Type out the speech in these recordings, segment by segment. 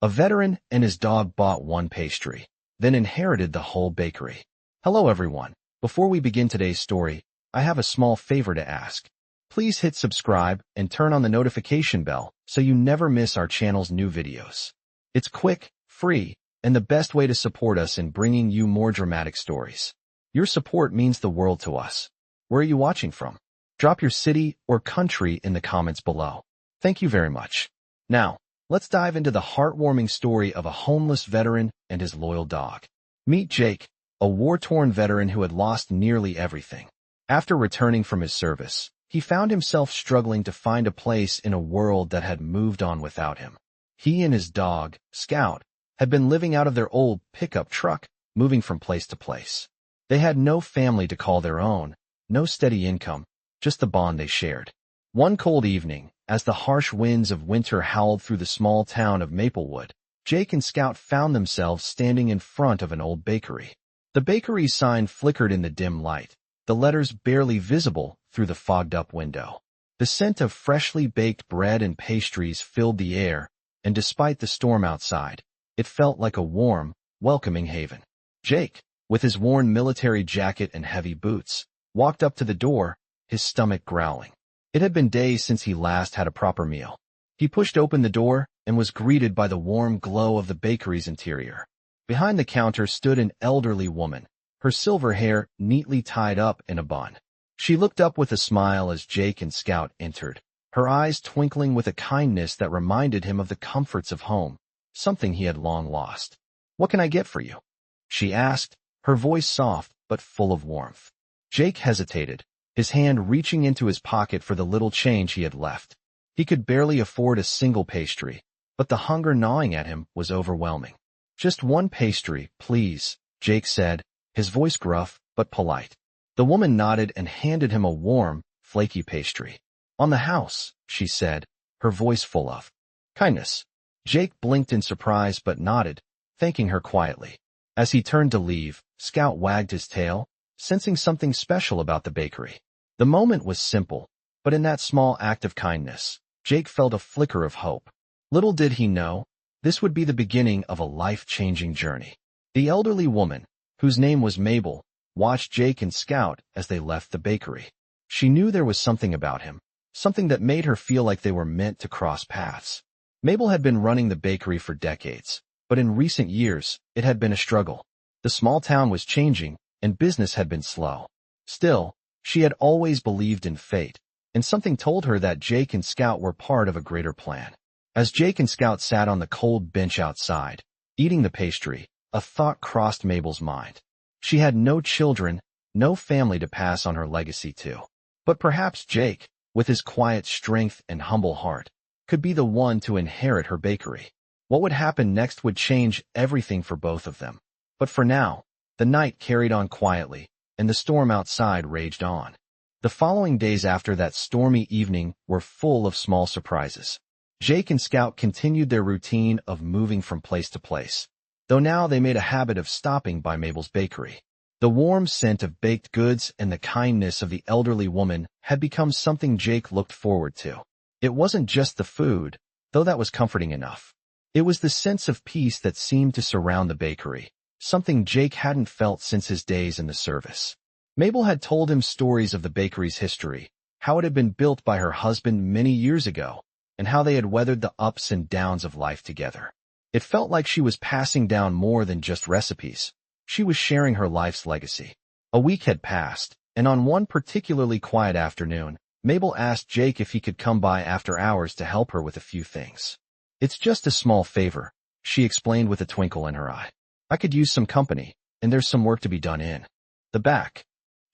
A veteran and his dog bought one pastry, then inherited the whole bakery. Hello everyone. Before we begin today's story, I have a small favor to ask. Please hit subscribe and turn on the notification bell so you never miss our channel's new videos. It's quick, free, and the best way to support us in bringing you more dramatic stories. Your support means the world to us. Where are you watching from? Drop your city or country in the comments below. Thank you very much. Now, let's dive into the heartwarming story of a homeless veteran and his loyal dog. Meet Jake, a war-torn veteran who had lost nearly everything. After returning from his service, he found himself struggling to find a place in a world that had moved on without him. He and his dog, Scout, had been living out of their old pickup truck, moving from place to place. They had no family to call their own, no steady income, just the bond they shared. One cold evening, as the harsh winds of winter howled through the small town of Maplewood, Jake and Scout found themselves standing in front of an old bakery. The bakery's sign flickered in the dim light, the letters barely visible through the fogged-up window. The scent of freshly baked bread and pastries filled the air, and despite the storm outside, it felt like a warm, welcoming haven. Jake, with his worn military jacket and heavy boots, walked up to the door, his stomach growling. It had been days since he last had a proper meal. He pushed open the door and was greeted by the warm glow of the bakery's interior. Behind the counter stood an elderly woman, her silver hair neatly tied up in a bun. She looked up with a smile as Jake and Scout entered, her eyes twinkling with a kindness that reminded him of the comforts of home, something he had long lost. "What can I get for you?" she asked, her voice soft but full of warmth. Jake hesitated, his hand reaching into his pocket for the little change he had left. He could barely afford a single pastry, but the hunger gnawing at him was overwhelming. "Just one pastry, please," Jake said, his voice gruff but polite. The woman nodded and handed him a warm, flaky pastry. "On the house," she said, her voice full of kindness. Jake blinked in surprise but nodded, thanking her quietly. As he turned to leave, Scout wagged his tail, sensing something special about the bakery. The moment was simple, but in that small act of kindness, Jake felt a flicker of hope. Little did he know, this would be the beginning of a life-changing journey. The elderly woman, whose name was Mabel, watched Jake and Scout as they left the bakery. She knew there was something about him, something that made her feel like they were meant to cross paths. Mabel had been running the bakery for decades, but in recent years, it had been a struggle. The small town was changing, and business had been slow. Still, she had always believed in fate, and something told her that Jake and Scout were part of a greater plan. As Jake and Scout sat on the cold bench outside, eating the pastry, a thought crossed Mabel's mind. She had no children, no family to pass on her legacy to. But perhaps Jake, with his quiet strength and humble heart, could be the one to inherit her bakery. What would happen next would change everything for both of them. But for now, the night carried on quietly, and the storm outside raged on. The following days after that stormy evening were full of small surprises. Jake and Scout continued their routine of moving from place to place, though now they made a habit of stopping by Mabel's bakery. The warm scent of baked goods and the kindness of the elderly woman had become something Jake looked forward to. It wasn't just the food, though that was comforting enough. It was the sense of peace that seemed to surround the bakery, something Jake hadn't felt since his days in the service. Mabel had told him stories of the bakery's history, how it had been built by her husband many years ago, and how they had weathered the ups and downs of life together. It felt like she was passing down more than just recipes. She was sharing her life's legacy. A week had passed, and on one particularly quiet afternoon, Mabel asked Jake if he could come by after hours to help her with a few things. "It's just a small favor," she explained with a twinkle in her eye. "I could use some company, and there's some work to be done in the back."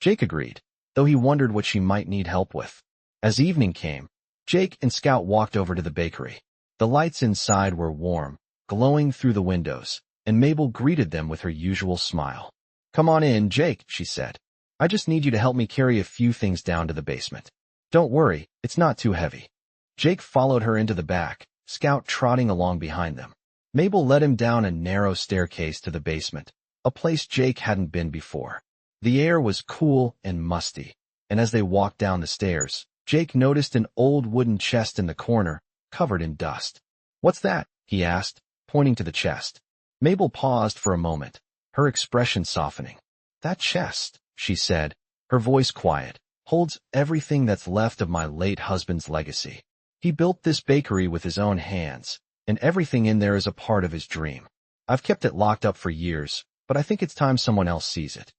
Jake agreed, though he wondered what she might need help with. As evening came, Jake and Scout walked over to the bakery. The lights inside were warm, glowing through the windows, and Mabel greeted them with her usual smile. "Come on in, Jake," she said. "I just need you to help me carry a few things down to the basement. Don't worry, it's not too heavy." Jake followed her into the back, Scout trotting along behind them. Mabel led him down a narrow staircase to the basement, a place Jake hadn't been before. The air was cool and musty, and as they walked down the stairs, Jake noticed an old wooden chest in the corner, covered in dust. "What's that?" he asked, pointing to the chest. Mabel paused for a moment, her expression softening. "That chest," she said, her voice quiet, "holds everything that's left of my late husband's legacy. He built this bakery with his own hands, and everything in there is a part of his dream. I've kept it locked up for years, but I think it's time someone else sees it."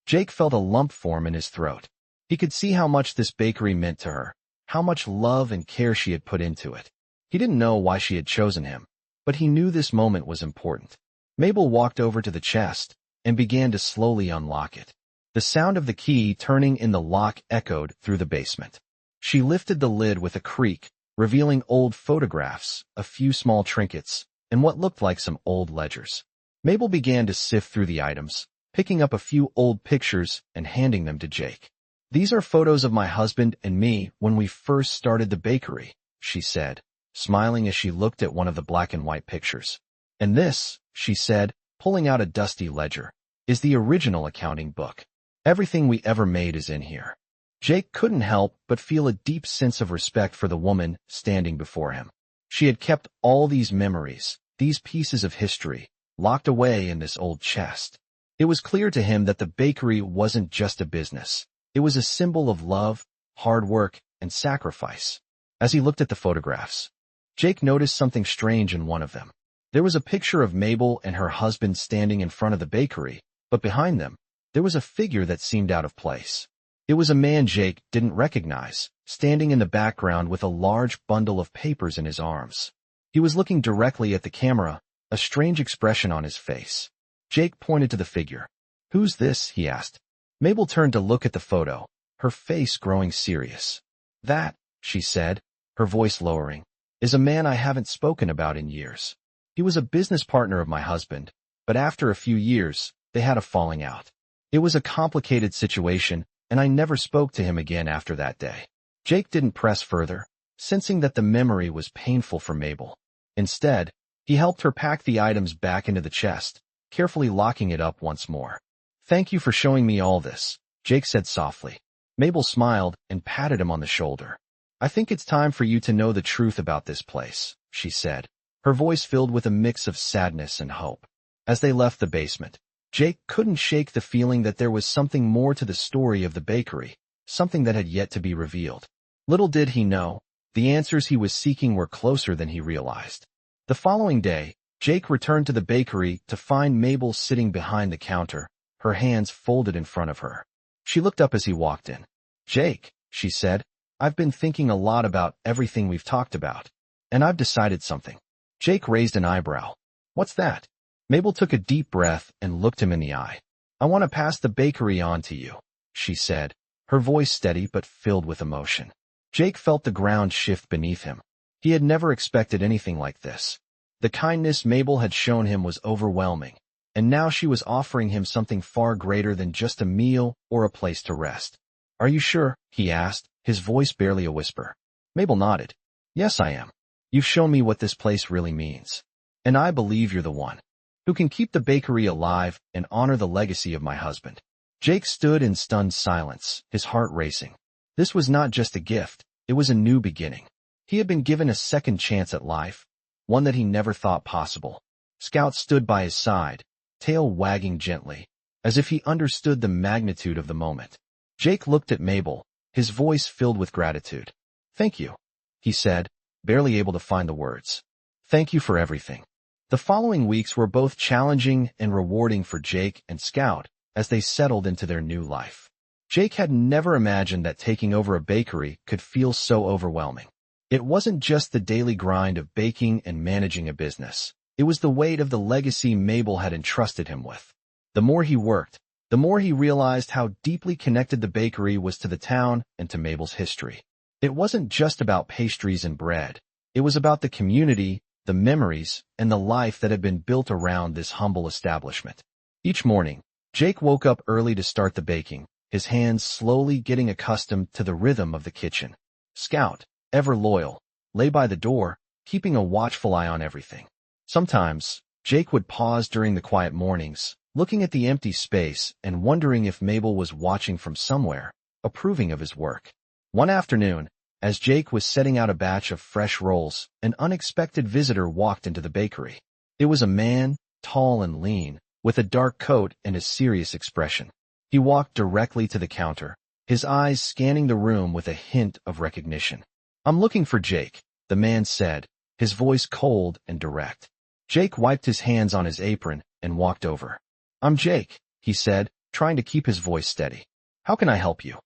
Jake felt a lump form in his throat. He could see how much this bakery meant to her, how much love and care she had put into it. He didn't know why she had chosen him, but he knew this moment was important. Mabel walked over to the chest and began to slowly unlock it. The sound of the key turning in the lock echoed through the basement. She lifted the lid with a creak, revealing old photographs, a few small trinkets, and what looked like some old ledgers. Mabel began to sift through the items, picking up a few old pictures and handing them to Jake. "These are photos of my husband and me when we first started the bakery," she said, smiling as she looked at one of the black and white pictures. "And this," she said, pulling out a dusty ledger, "is the original accounting book. Everything we ever made is in here." Jake couldn't help but feel a deep sense of respect for the woman standing before him. She had kept all these memories, these pieces of history, locked away in this old chest. It was clear to him that the bakery wasn't just a business. It was a symbol of love, hard work, and sacrifice. As he looked at the photographs, Jake noticed something strange in one of them. There was a picture of Mabel and her husband standing in front of the bakery, but behind them, there was a figure that seemed out of place. It was a man Jake didn't recognize, standing in the background with a large bundle of papers in his arms. He was looking directly at the camera, a strange expression on his face. Jake pointed to the figure. "Who's this?" he asked. Mabel turned to look at the photo, her face growing serious. "That," she said, her voice lowering, "is a man I haven't spoken about in years. He was a business partner of my husband, but after a few years, they had a falling out. It was a complicated situation, and I never spoke to him again after that day." Jake didn't press further, sensing that the memory was painful for Mabel. Instead, he helped her pack the items back into the chest, carefully locking it up once more. "Thank you for showing me all this," Jake said softly. Mabel smiled and patted him on the shoulder. "I think it's time for you to know the truth about this place," she said, her voice filled with a mix of sadness and hope. As they left the basement, Jake couldn't shake the feeling that there was something more to the story of the bakery, something that had yet to be revealed. Little did he know, the answers he was seeking were closer than he realized. The following day, Jake returned to the bakery to find Mabel sitting behind the counter, her hands folded in front of her. She looked up as he walked in. "Jake," she said, "I've been thinking a lot about everything we've talked about, and I've decided something." Jake raised an eyebrow. "What's that?" Mabel took a deep breath and looked him in the eye. "I want to pass the bakery on to you," she said, her voice steady but filled with emotion. Jake felt the ground shift beneath him. He had never expected anything like this. The kindness Mabel had shown him was overwhelming, and now she was offering him something far greater than just a meal or a place to rest. "Are you sure?" he asked, his voice barely a whisper. Mabel nodded. "Yes, I am. You've shown me what this place really means. And I believe you're the one who can keep the bakery alive and honor the legacy of my husband." Jake stood in stunned silence, his heart racing. This was not just a gift, it was a new beginning. He had been given a second chance at life, one that he never thought possible. Scout stood by his side, tail wagging gently, as if he understood the magnitude of the moment. Jake looked at Mabel, his voice filled with gratitude. "Thank you," he said, barely able to find the words. "Thank you for everything." The following weeks were both challenging and rewarding for Jake and Scout as they settled into their new life. Jake had never imagined that taking over a bakery could feel so overwhelming. It wasn't just the daily grind of baking and managing a business. It was the weight of the legacy Mabel had entrusted him with. The more he worked, the more he realized how deeply connected the bakery was to the town and to Mabel's history. It wasn't just about pastries and bread. It was about the community, the memories, and the life that had been built around this humble establishment. Each morning, Jake woke up early to start the baking, his hands slowly getting accustomed to the rhythm of the kitchen. Scout, ever loyal, lay by the door, keeping a watchful eye on everything. Sometimes, Jake would pause during the quiet mornings, looking at the empty space and wondering if Mabel was watching from somewhere, approving of his work. One afternoon, as Jake was setting out a batch of fresh rolls, an unexpected visitor walked into the bakery. It was a man, tall and lean, with a dark coat and a serious expression. He walked directly to the counter, his eyes scanning the room with a hint of recognition. "I'm looking for Jake," the man said, his voice cold and direct. Jake wiped his hands on his apron and walked over. "I'm Jake," he said, trying to keep his voice steady. "How can I help you?"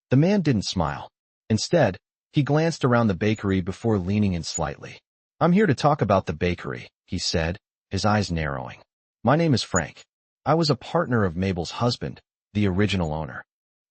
The man didn't smile. Instead, he glanced around the bakery before leaning in slightly. "I'm here to talk about the bakery," he said, his eyes narrowing. "My name is Frank. I was a partner of Mabel's husband, the original owner."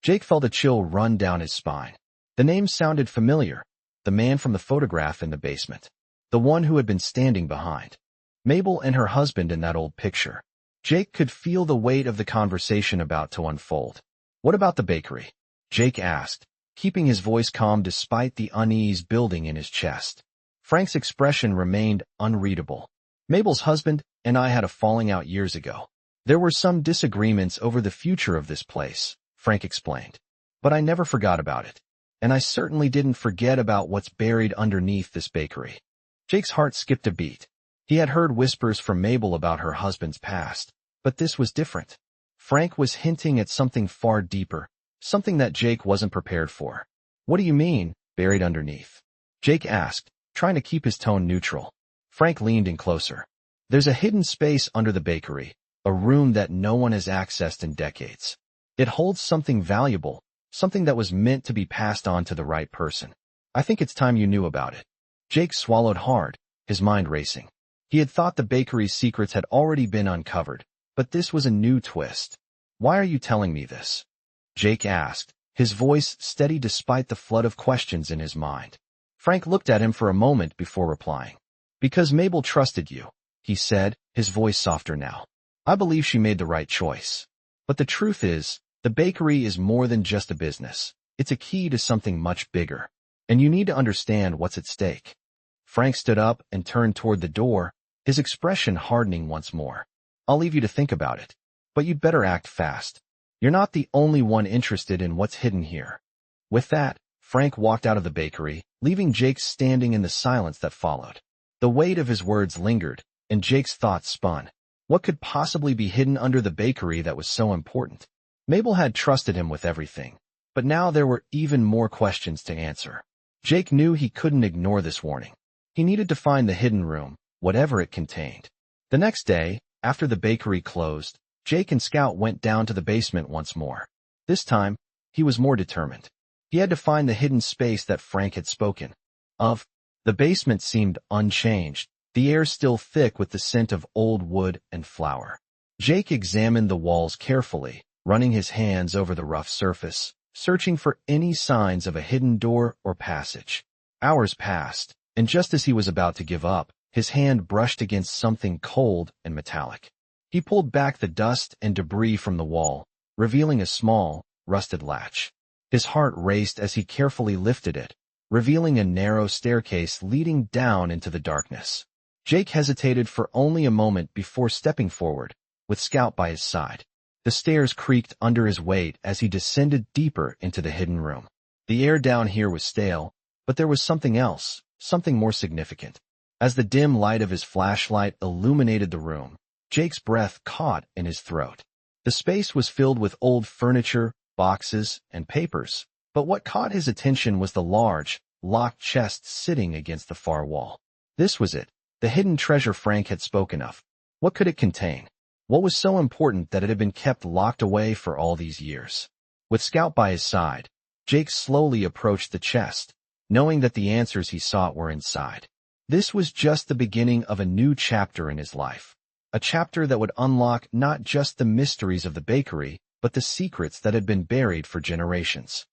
Jake felt a chill run down his spine. The name sounded familiar. The man from the photograph in the basement. The one who had been standing behind Mabel and her husband in that old picture. Jake could feel the weight of the conversation about to unfold. "What about the bakery?" Jake asked, keeping his voice calm despite the unease building in his chest. Frank's expression remained unreadable. "Mabel's husband and I had a falling out years ago. There were some disagreements over the future of this place," Frank explained. "But I never forgot about it. And I certainly didn't forget about what's buried underneath this bakery." Jake's heart skipped a beat. He had heard whispers from Mabel about her husband's past, but this was different. Frank was hinting at something far deeper, something that Jake wasn't prepared for. "What do you mean, buried underneath?" Jake asked, trying to keep his tone neutral. Frank leaned in closer. "There's a hidden space under the bakery, a room that no one has accessed in decades. It holds something valuable, something that was meant to be passed on to the right person. I think it's time you knew about it." Jake swallowed hard, his mind racing. He had thought the bakery's secrets had already been uncovered, but this was a new twist. "Why are you telling me this?" Jake asked, his voice steady despite the flood of questions in his mind. Frank looked at him for a moment before replying. "Because Mabel trusted you," he said, his voice softer now. "I believe she made the right choice. But the truth is, the bakery is more than just a business. It's a key to something much bigger. And you need to understand what's at stake." Frank stood up and turned toward the door, his expression hardening once more. "I'll leave you to think about it. But you'd better act fast. You're not the only one interested in what's hidden here." With that, Frank walked out of the bakery, leaving Jake standing in the silence that followed. The weight of his words lingered, and Jake's thoughts spun. What could possibly be hidden under the bakery that was so important? Mabel had trusted him with everything, but now there were even more questions to answer. Jake knew he couldn't ignore this warning. He needed to find the hidden room, whatever it contained. The next day, after the bakery closed, Jake and Scout went down to the basement once more. This time, he was more determined. He had to find the hidden space that Frank had spoken of. The basement seemed unchanged, the air still thick with the scent of old wood and flour. Jake examined the walls carefully, running his hands over the rough surface, searching for any signs of a hidden door or passage. Hours passed, and just as he was about to give up, his hand brushed against something cold and metallic. He pulled back the dust and debris from the wall, revealing a small, rusted latch. His heart raced as he carefully lifted it, revealing a narrow staircase leading down into the darkness. Jake hesitated for only a moment before stepping forward, with Scout by his side. The stairs creaked under his weight as he descended deeper into the hidden room. The air down here was stale, but there was something else, something more significant. As the dim light of his flashlight illuminated the room, Jake's breath caught in his throat. The space was filled with old furniture, boxes, and papers, but what caught his attention was the large, locked chest sitting against the far wall. This was it, the hidden treasure Frank had spoken of. What could it contain? What was so important that it had been kept locked away for all these years? With Scout by his side, Jake slowly approached the chest, knowing that the answers he sought were inside. This was just the beginning of a new chapter in his life, a chapter that would unlock not just the mysteries of the bakery, but the secrets that had been buried for generations.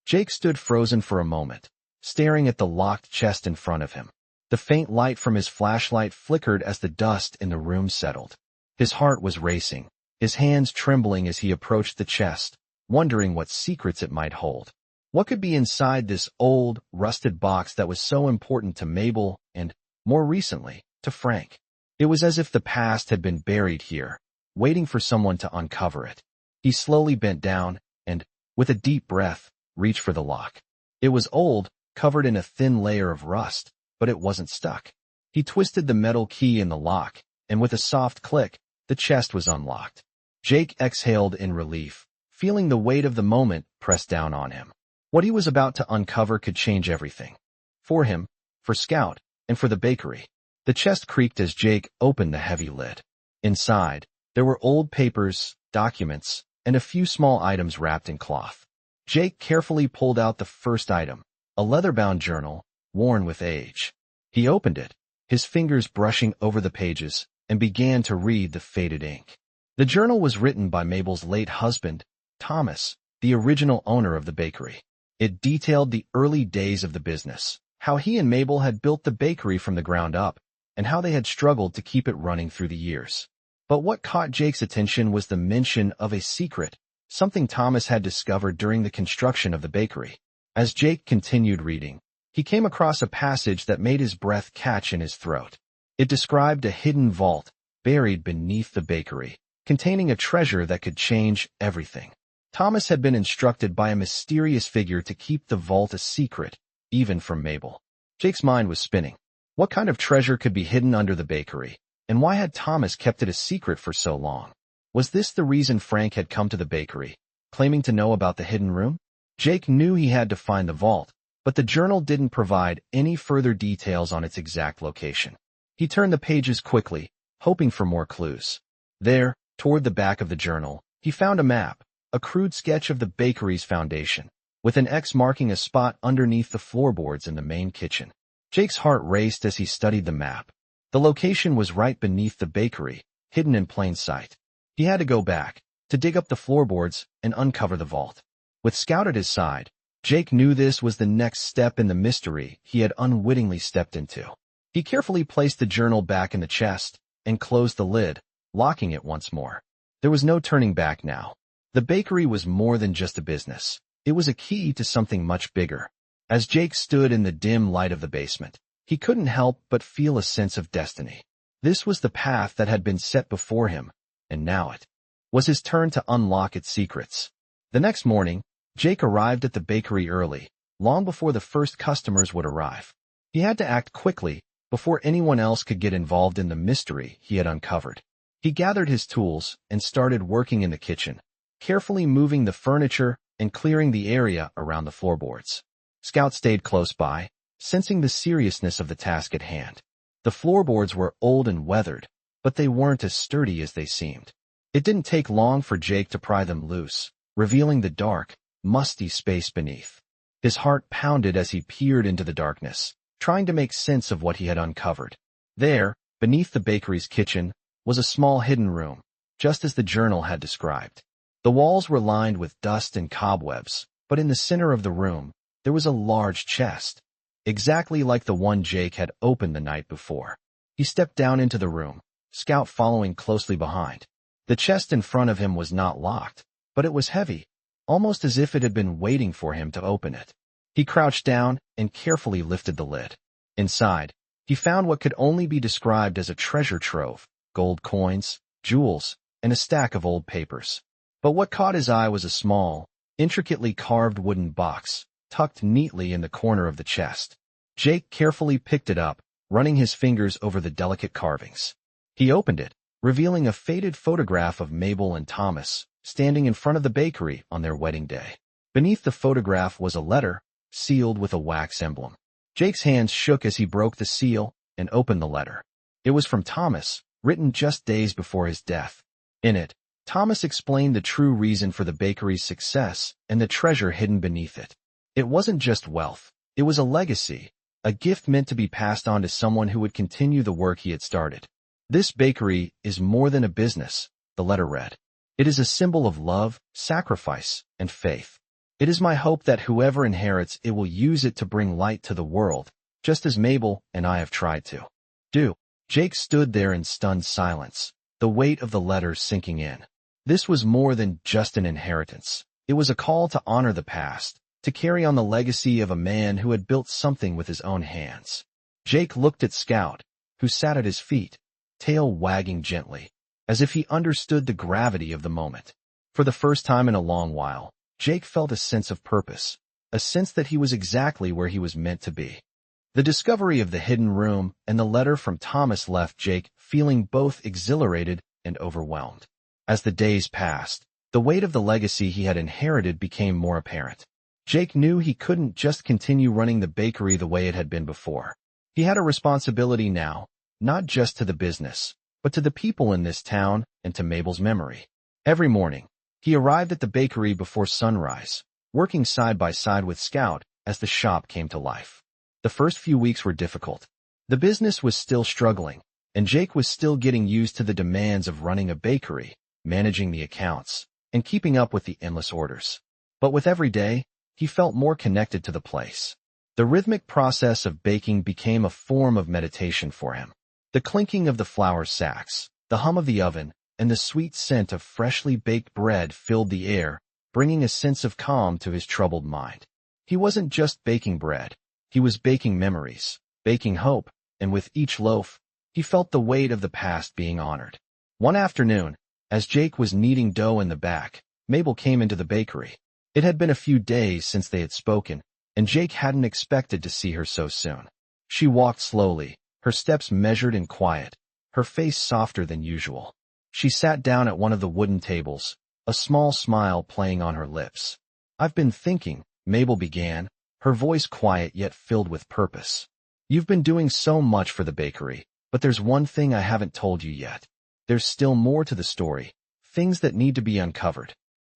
Jake stood frozen for a moment, staring at the locked chest in front of him. The faint light from his flashlight flickered as the dust in the room settled. His heart was racing, his hands trembling as he approached the chest, wondering what secrets it might hold. What could be inside this old, rusted box that was so important to Mabel and, more recently, to Frank? It was as if the past had been buried here, waiting for someone to uncover it. He slowly bent down and, with a deep breath, reached for the lock. It was old, covered in a thin layer of rust, but it wasn't stuck. He twisted the metal key in the lock, and with a soft click, the chest was unlocked. Jake exhaled in relief, feeling the weight of the moment press down on him. What he was about to uncover could change everything. For him, for Scout, and for the bakery. The chest creaked as Jake opened the heavy lid. Inside, there were old papers, documents, and a few small items wrapped in cloth. Jake carefully pulled out the first item, a leather-bound journal, worn with age. He opened it, his fingers brushing over the pages, and began to read the faded ink. The journal was written by Mabel's late husband, Thomas, the original owner of the bakery. It detailed the early days of the business, how he and Mabel had built the bakery from the ground up, and how they had struggled to keep it running through the years. But what caught Jake's attention was the mention of a secret, something Thomas had discovered during the construction of the bakery. As Jake continued reading, he came across a passage that made his breath catch in his throat. It described a hidden vault buried beneath the bakery, containing a treasure that could change everything. Thomas had been instructed by a mysterious figure to keep the vault a secret, even from Mabel. Jake's mind was spinning. What kind of treasure could be hidden under the bakery, and why had Thomas kept it a secret for so long? Was this the reason Frank had come to the bakery, claiming to know about the hidden room? Jake knew he had to find the vault, but the journal didn't provide any further details on its exact location. He turned the pages quickly, hoping for more clues. There, toward the back of the journal, he found a map, a crude sketch of the bakery's foundation, with an X marking a spot underneath the floorboards in the main kitchen. Jake's heart raced as he studied the map. The location was right beneath the bakery, hidden in plain sight. He had to go back, to dig up the floorboards and uncover the vault. With Scout at his side, Jake knew this was the next step in the mystery he had unwittingly stepped into. He carefully placed the journal back in the chest and closed the lid, locking it once more. There was no turning back now. The bakery was more than just a business. It was a key to something much bigger. As Jake stood in the dim light of the basement, he couldn't help but feel a sense of destiny. This was the path that had been set before him, and now it was his turn to unlock its secrets. The next morning, Jake arrived at the bakery early, long before the first customers would arrive. He had to act quickly before anyone else could get involved in the mystery he had uncovered. He gathered his tools and started working in the kitchen, carefully moving the furniture and clearing the area around the floorboards. Scout stayed close by, sensing the seriousness of the task at hand. The floorboards were old and weathered, but they weren't as sturdy as they seemed. It didn't take long for Jake to pry them loose, revealing the dark, musty space beneath. His heart pounded as he peered into the darkness, trying to make sense of what he had uncovered. There, beneath the bakery's kitchen, was a small hidden room, just as the journal had described. The walls were lined with dust and cobwebs, but in the center of the room, there was a large chest, exactly like the one Jake had opened the night before. He stepped down into the room, Scout following closely behind. The chest in front of him was not locked, but it was heavy, almost as if it had been waiting for him to open it. He crouched down and carefully lifted the lid. Inside, he found what could only be described as a treasure trove, gold coins, jewels, and a stack of old papers. But what caught his eye was a small, intricately carved wooden box, tucked neatly in the corner of the chest. Jake carefully picked it up, running his fingers over the delicate carvings. He opened it, revealing a faded photograph of Mabel and Thomas, standing in front of the bakery on their wedding day. Beneath the photograph was a letter, sealed with a wax emblem. Jake's hands shook as he broke the seal and opened the letter. It was from Thomas, written just days before his death. In it, Thomas explained the true reason for the bakery's success and the treasure hidden beneath it. It wasn't just wealth. It was a legacy, a gift meant to be passed on to someone who would continue the work he had started. This bakery is more than a business, the letter read. It is a symbol of love, sacrifice, and faith. It is my hope that whoever inherits it will use it to bring light to the world, just as Mabel and I have tried to do. Jake stood there in stunned silence, the weight of the letter sinking in. This was more than just an inheritance. It was a call to honor the past, to carry on the legacy of a man who had built something with his own hands. Jake looked at Scout, who sat at his feet, tail wagging gently, as if he understood the gravity of the moment. For the first time in a long while, Jake felt a sense of purpose, a sense that he was exactly where he was meant to be. The discovery of the hidden room and the letter from Thomas left Jake feeling both exhilarated and overwhelmed. As the days passed, the weight of the legacy he had inherited became more apparent. Jake knew he couldn't just continue running the bakery the way it had been before. He had a responsibility now, not just to the business, but to the people in this town and to Mabel's memory. Every morning, he arrived at the bakery before sunrise, working side by side with Scout as the shop came to life. The first few weeks were difficult. The business was still struggling, and Jake was still getting used to the demands of running a bakery, managing the accounts, and keeping up with the endless orders. But with every day, he felt more connected to the place. The rhythmic process of baking became a form of meditation for him. The clinking of the flour sacks, the hum of the oven, and the sweet scent of freshly baked bread filled the air, bringing a sense of calm to his troubled mind. He wasn't just baking bread. He was baking memories, baking hope, and with each loaf, he felt the weight of the past being honored. One afternoon, as Jake was kneading dough in the back, Mabel came into the bakery. It had been a few days since they had spoken, and Jake hadn't expected to see her so soon. She walked slowly, her steps measured and quiet, her face softer than usual. She sat down at one of the wooden tables, a small smile playing on her lips. "I've been thinking," Mabel began, her voice quiet yet filled with purpose. "You've been doing so much for the bakery, but there's one thing I haven't told you yet. There's still more to the story, things that need to be uncovered."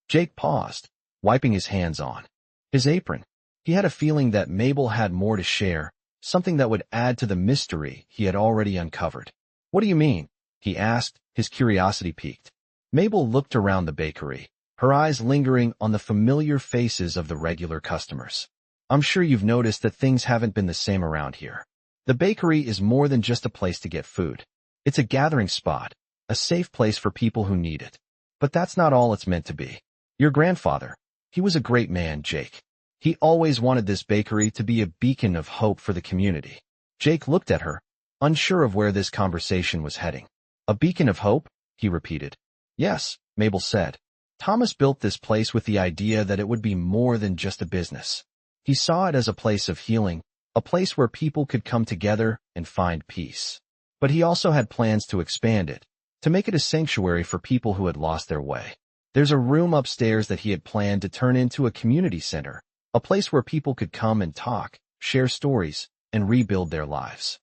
Jake paused, wiping his hands on his apron. He had a feeling that Mabel had more to share, something that would add to the mystery he had already uncovered. "What do you mean?" he asked, his curiosity piqued. Mabel looked around the bakery, her eyes lingering on the familiar faces of the regular customers. "I'm sure you've noticed that things haven't been the same around here. The bakery is more than just a place to get food. It's a gathering spot, a safe place for people who need it. But that's not all it's meant to be. Your grandfather, he was a great man, Jake. He always wanted this bakery to be a beacon of hope for the community." Jake looked at her, unsure of where this conversation was heading. "A beacon of hope?" he repeated. "Yes," Mabel said. "Thomas built this place with the idea that it would be more than just a business. He saw it as a place of healing, a place where people could come together and find peace. But he also had plans to expand it, to make it a sanctuary for people who had lost their way. There's a room upstairs that he had planned to turn into a community center, a place where people could come and talk, share stories, and rebuild their lives."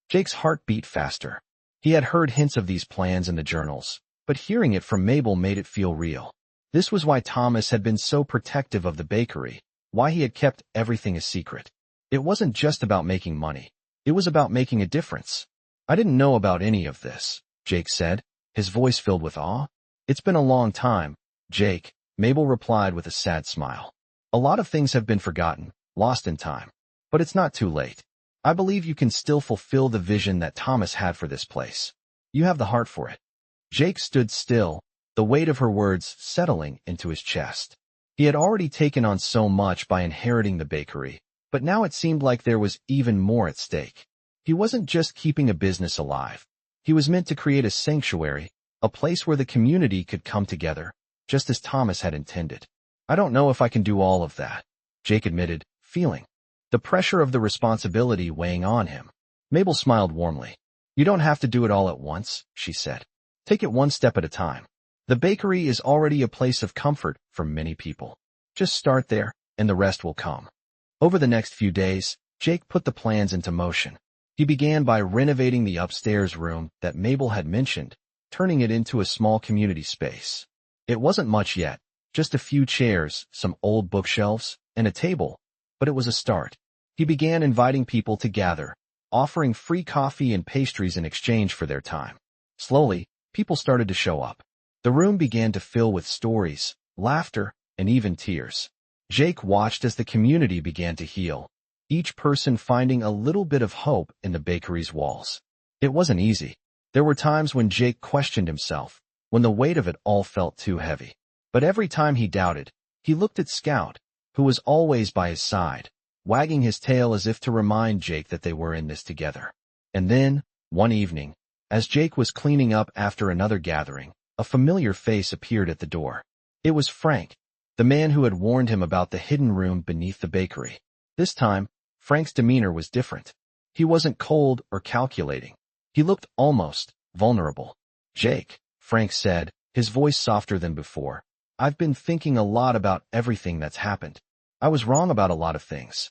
Jake's heart beat faster. He had heard hints of these plans in the journals, but hearing it from Mabel made it feel real. This was why Thomas had been so protective of the bakery, why he had kept everything a secret. It wasn't just about making money. It was about making a difference. "I didn't know about any of this," Jake said, his voice filled with awe. "It's been a long time, Jake," Mabel replied with a sad smile. "A lot of things have been forgotten, lost in time. But it's not too late. I believe you can still fulfill the vision that Thomas had for this place. You have the heart for it." Jake stood still, the weight of her words settling into his chest. He had already taken on so much by inheriting the bakery, but now it seemed like there was even more at stake. He wasn't just keeping a business alive. He was meant to create a sanctuary, a place where the community could come together, just as Thomas had intended. "I don't know if I can do all of that," Jake admitted, feeling the pressure of the responsibility weighing on him. Mabel smiled warmly. "You don't have to do it all at once," she said. "Take it one step at a time. The bakery is already a place of comfort for many people. Just start there, and the rest will come." Over the next few days, Jake put the plans into motion. He began by renovating the upstairs room that Mabel had mentioned, turning it into a small community space. It wasn't much yet, just a few chairs, some old bookshelves, and a table, but it was a start. He began inviting people to gather, offering free coffee and pastries in exchange for their time. Slowly, people started to show up. The room began to fill with stories, laughter, and even tears. Jake watched as the community began to heal, each person finding a little bit of hope in the bakery's walls. It wasn't easy. There were times when Jake questioned himself, when the weight of it all felt too heavy. But every time he doubted, he looked at Scout, who was always by his side, wagging his tail as if to remind Jake that they were in this together. And then, one evening, as Jake was cleaning up after another gathering, a familiar face appeared at the door. It was Frank, the man who had warned him about the hidden room beneath the bakery. This time, Frank's demeanor was different. He wasn't cold or calculating. He looked almost vulnerable. "Jake," Frank said, his voice softer than before, "I've been thinking a lot about everything that's happened. I was wrong about a lot of things."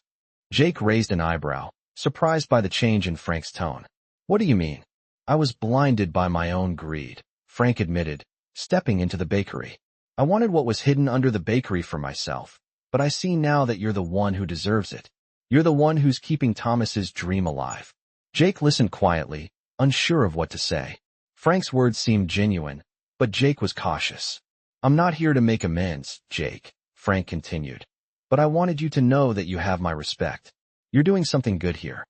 Jake raised an eyebrow, surprised by the change in Frank's tone. "What do you mean?" "I was blinded by my own greed," Frank admitted, stepping into the bakery. "I wanted what was hidden under the bakery for myself, but I see now that you're the one who deserves it. You're the one who's keeping Thomas's dream alive." Jake listened quietly, unsure of what to say. Frank's words seemed genuine, but Jake was cautious. "I'm not here to make amends, Jake," Frank continued, "but I wanted you to know that you have my respect. You're doing something good here."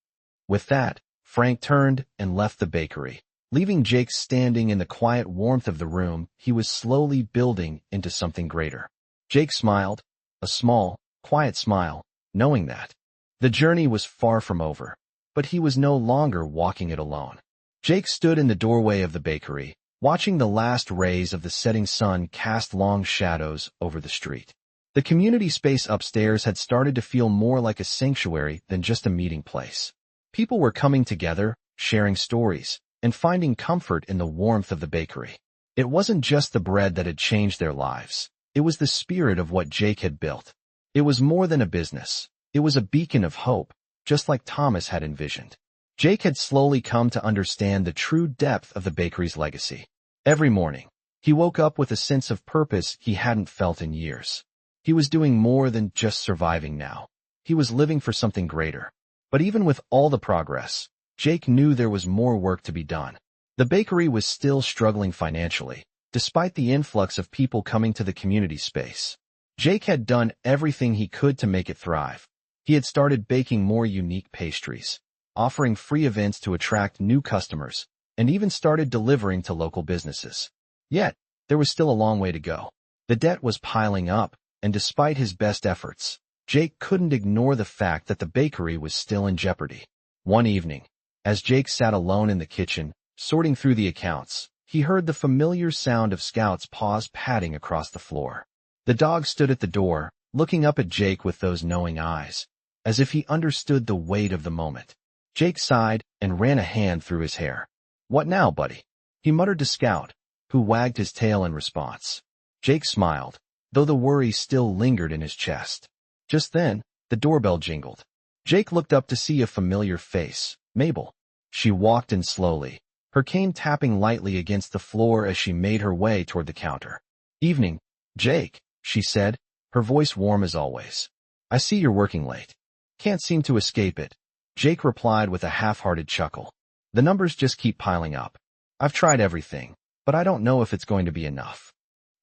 With that, Frank turned and left the bakery, leaving Jake standing in the quiet warmth of the room he was slowly building into something greater. Jake smiled, a small, quiet smile, knowing that the journey was far from over, but he was no longer walking it alone. Jake stood in the doorway of the bakery, watching the last rays of the setting sun cast long shadows over the street. The community space upstairs had started to feel more like a sanctuary than just a meeting place. People were coming together, sharing stories, and finding comfort in the warmth of the bakery. It wasn't just the bread that had changed their lives. It was the spirit of what Jake had built. It was more than a business. It was a beacon of hope, just like Thomas had envisioned. Jake had slowly come to understand the true depth of the bakery's legacy. Every morning, he woke up with a sense of purpose he hadn't felt in years. He was doing more than just surviving now. He was living for something greater. But even with all the progress, Jake knew there was more work to be done. The bakery was still struggling financially, despite the influx of people coming to the community space. Jake had done everything he could to make it thrive. He had started baking more unique pastries, offering free events to attract new customers, and even started delivering to local businesses. Yet, there was still a long way to go. The debt was piling up, and despite his best efforts, Jake couldn't ignore the fact that the bakery was still in jeopardy. One evening, as Jake sat alone in the kitchen, sorting through the accounts, he heard the familiar sound of Scout's paws padding across the floor. The dog stood at the door, looking up at Jake with those knowing eyes, as if he understood the weight of the moment. Jake sighed and ran a hand through his hair. "What now, buddy?" he muttered to Scout, who wagged his tail in response. Jake smiled, though the worry still lingered in his chest. Just then, the doorbell jingled. Jake looked up to see a familiar face, Mabel. She walked in slowly, her cane tapping lightly against the floor as she made her way toward the counter. "Evening, Jake," she said, her voice warm as always. "I see you're working late. Can't seem to escape it." Jake replied with a half-hearted chuckle. "The numbers just keep piling up. I've tried everything, but I don't know if it's going to be enough."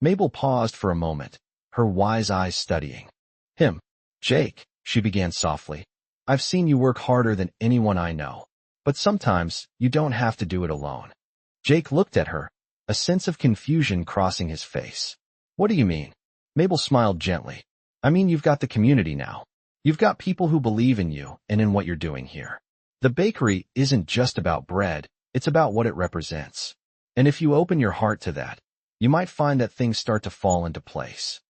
Mabel paused for a moment, her wise eyes studying him. "Jake," she began softly, "I've seen you work harder than anyone I know, but sometimes you don't have to do it alone." Jake looked at her, a sense of confusion crossing his face. "What do you mean?" Mabel smiled gently. "I mean, you've got the community now. You've got people who believe in you and in what you're doing here. The bakery isn't just about bread, it's about what it represents. And if you open your heart to that, you might find that things start to fall into place."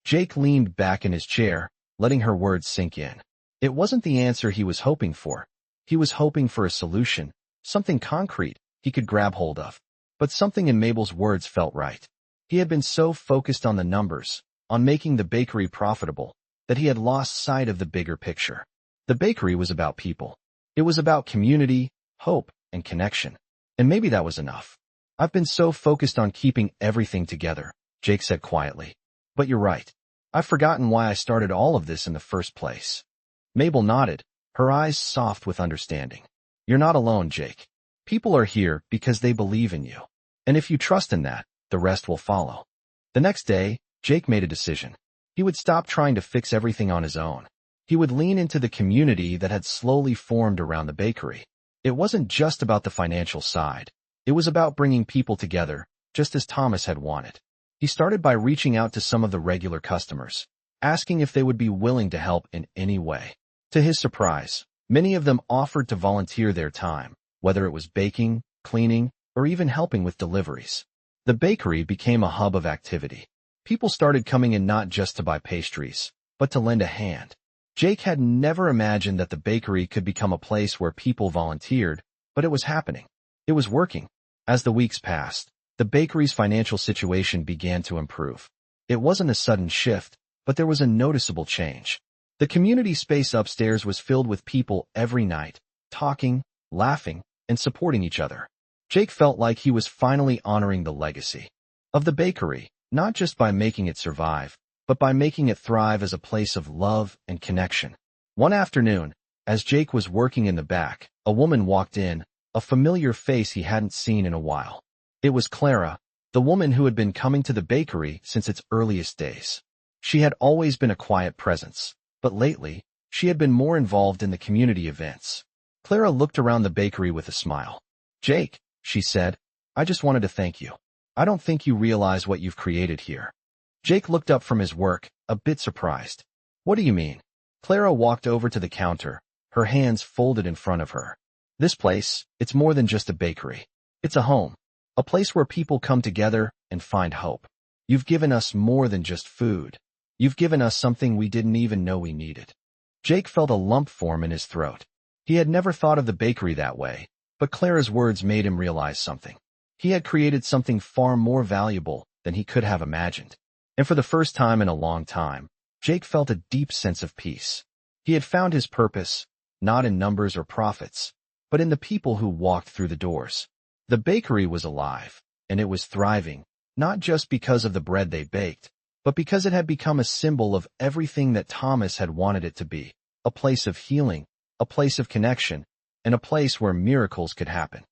Jake leaned back in his chair, letting her words sink in. It wasn't the answer he was hoping for. He was hoping for a solution, something concrete he could grab hold of. But something in Mabel's words felt right. He had been so focused on the numbers, on making the bakery profitable, that he had lost sight of the bigger picture. The bakery was about people. It was about community, hope, and connection. And maybe that was enough. "I've been so focused on keeping everything together," Jake said quietly. "But you're right. I've forgotten why I started all of this in the first place." Mabel nodded, her eyes soft with understanding. "You're not alone, Jake. People are here because they believe in you. And if you trust in that, the rest will follow." The next day, Jake made a decision. He would stop trying to fix everything on his own. He would lean into the community that had slowly formed around the bakery. It wasn't just about the financial side. It was about bringing people together, just as Thomas had wanted. He started by reaching out to some of the regular customers, asking if they would be willing to help in any way. To his surprise, many of them offered to volunteer their time, whether it was baking, cleaning, or even helping with deliveries. The bakery became a hub of activity. People started coming in not just to buy pastries, but to lend a hand. Jake had never imagined that the bakery could become a place where people volunteered, but it was happening. It was working. As the weeks passed, the bakery's financial situation began to improve. It wasn't a sudden shift, but there was a noticeable change. The community space upstairs was filled with people every night, talking, laughing, and supporting each other. Jake felt like he was finally honoring the legacy of the bakery, not just by making it survive, but by making it thrive as a place of love and connection. One afternoon, as Jake was working in the back, a woman walked in, a familiar face he hadn't seen in a while. It was Clara, the woman who had been coming to the bakery since its earliest days. She had always been a quiet presence, but lately, she had been more involved in the community events. Clara looked around the bakery with a smile. "Jake," she said, "I just wanted to thank you. I don't think you realize what you've created here." Jake looked up from his work, a bit surprised. "What do you mean?" Clara walked over to the counter, her hands folded in front of her. "This place, it's more than just a bakery. It's a home. A place where people come together and find hope. You've given us more than just food. You've given us something we didn't even know we needed." Jake felt a lump form in his throat. He had never thought of the bakery that way, but Clara's words made him realize something. He had created something far more valuable than he could have imagined. And for the first time in a long time, Jake felt a deep sense of peace. He had found his purpose, not in numbers or profits, but in the people who walked through the doors. The bakery was alive, and it was thriving, not just because of the bread they baked, but because it had become a symbol of everything that Thomas had wanted it to be, a place of healing, a place of connection, and a place where miracles could happen.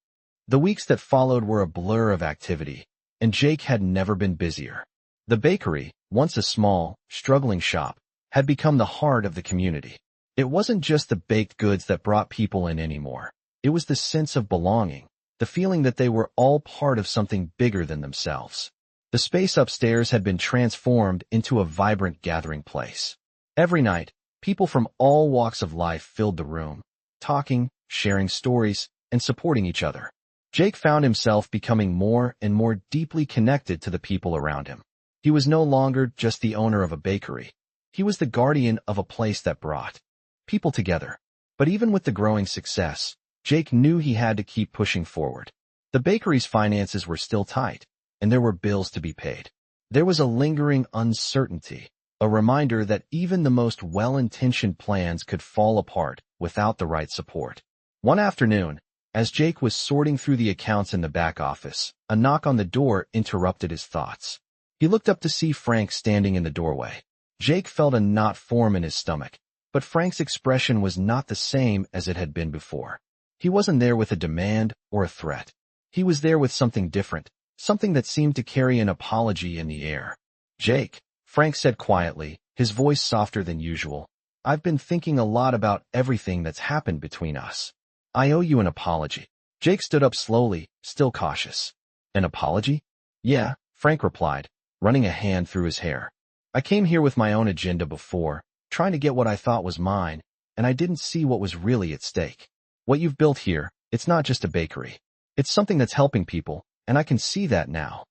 The weeks that followed were a blur of activity, and Jake had never been busier. The bakery, once a small, struggling shop, had become the heart of the community. It wasn't just the baked goods that brought people in anymore. It was the sense of belonging, the feeling that they were all part of something bigger than themselves. The space upstairs had been transformed into a vibrant gathering place. Every night, people from all walks of life filled the room, talking, sharing stories, and supporting each other. Jake found himself becoming more and more deeply connected to the people around him. He was no longer just the owner of a bakery. He was the guardian of a place that brought people together. But even with the growing success, Jake knew he had to keep pushing forward. The bakery's finances were still tight, and there were bills to be paid. There was a lingering uncertainty, a reminder that even the most well-intentioned plans could fall apart without the right support. One afternoon, as Jake was sorting through the accounts in the back office, a knock on the door interrupted his thoughts. He looked up to see Frank standing in the doorway. Jake felt a knot form in his stomach, but Frank's expression was not the same as it had been before. He wasn't there with a demand or a threat. He was there with something different, something that seemed to carry an apology in the air. "Jake," Frank said quietly, his voice softer than usual, "I've been thinking a lot about everything that's happened between us. I owe you an apology." Jake stood up slowly, still cautious. "An apology?" "Yeah," Frank replied, running a hand through his hair. "I came here with my own agenda before, trying to get what I thought was mine, and I didn't see what was really at stake. What you've built here, it's not just a bakery. It's something that's helping people, and I can see that now."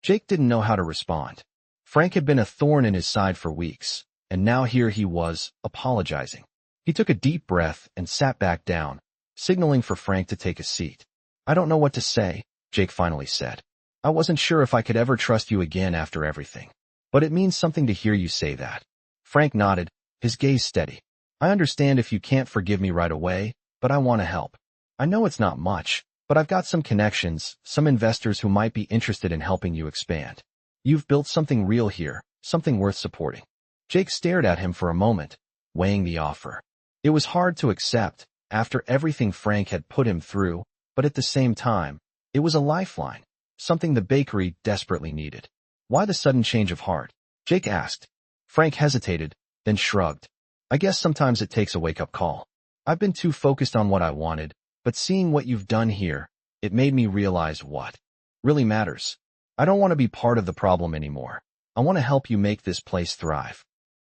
Jake didn't know how to respond. Frank had been a thorn in his side for weeks, and now here he was, apologizing. He took a deep breath and sat back down, signaling for Frank to take a seat. "I don't know what to say," Jake finally said. "I wasn't sure if I could ever trust you again after everything. But it means something to hear you say that." Frank nodded, his gaze steady. "I understand if you can't forgive me right away, but I want to help. I know it's not much, but I've got some connections, some investors who might be interested in helping you expand. You've built something real here, something worth supporting." Jake stared at him for a moment, weighing the offer. It was hard to accept, after everything Frank had put him through, but at the same time, it was a lifeline, something the bakery desperately needed. "Why the sudden change of heart?" Jake asked. Frank hesitated, then shrugged. "I guess sometimes it takes a wake-up call. I've been too focused on what I wanted, but seeing what you've done here, it made me realize what really matters. I don't want to be part of the problem anymore. I want to help you make this place thrive."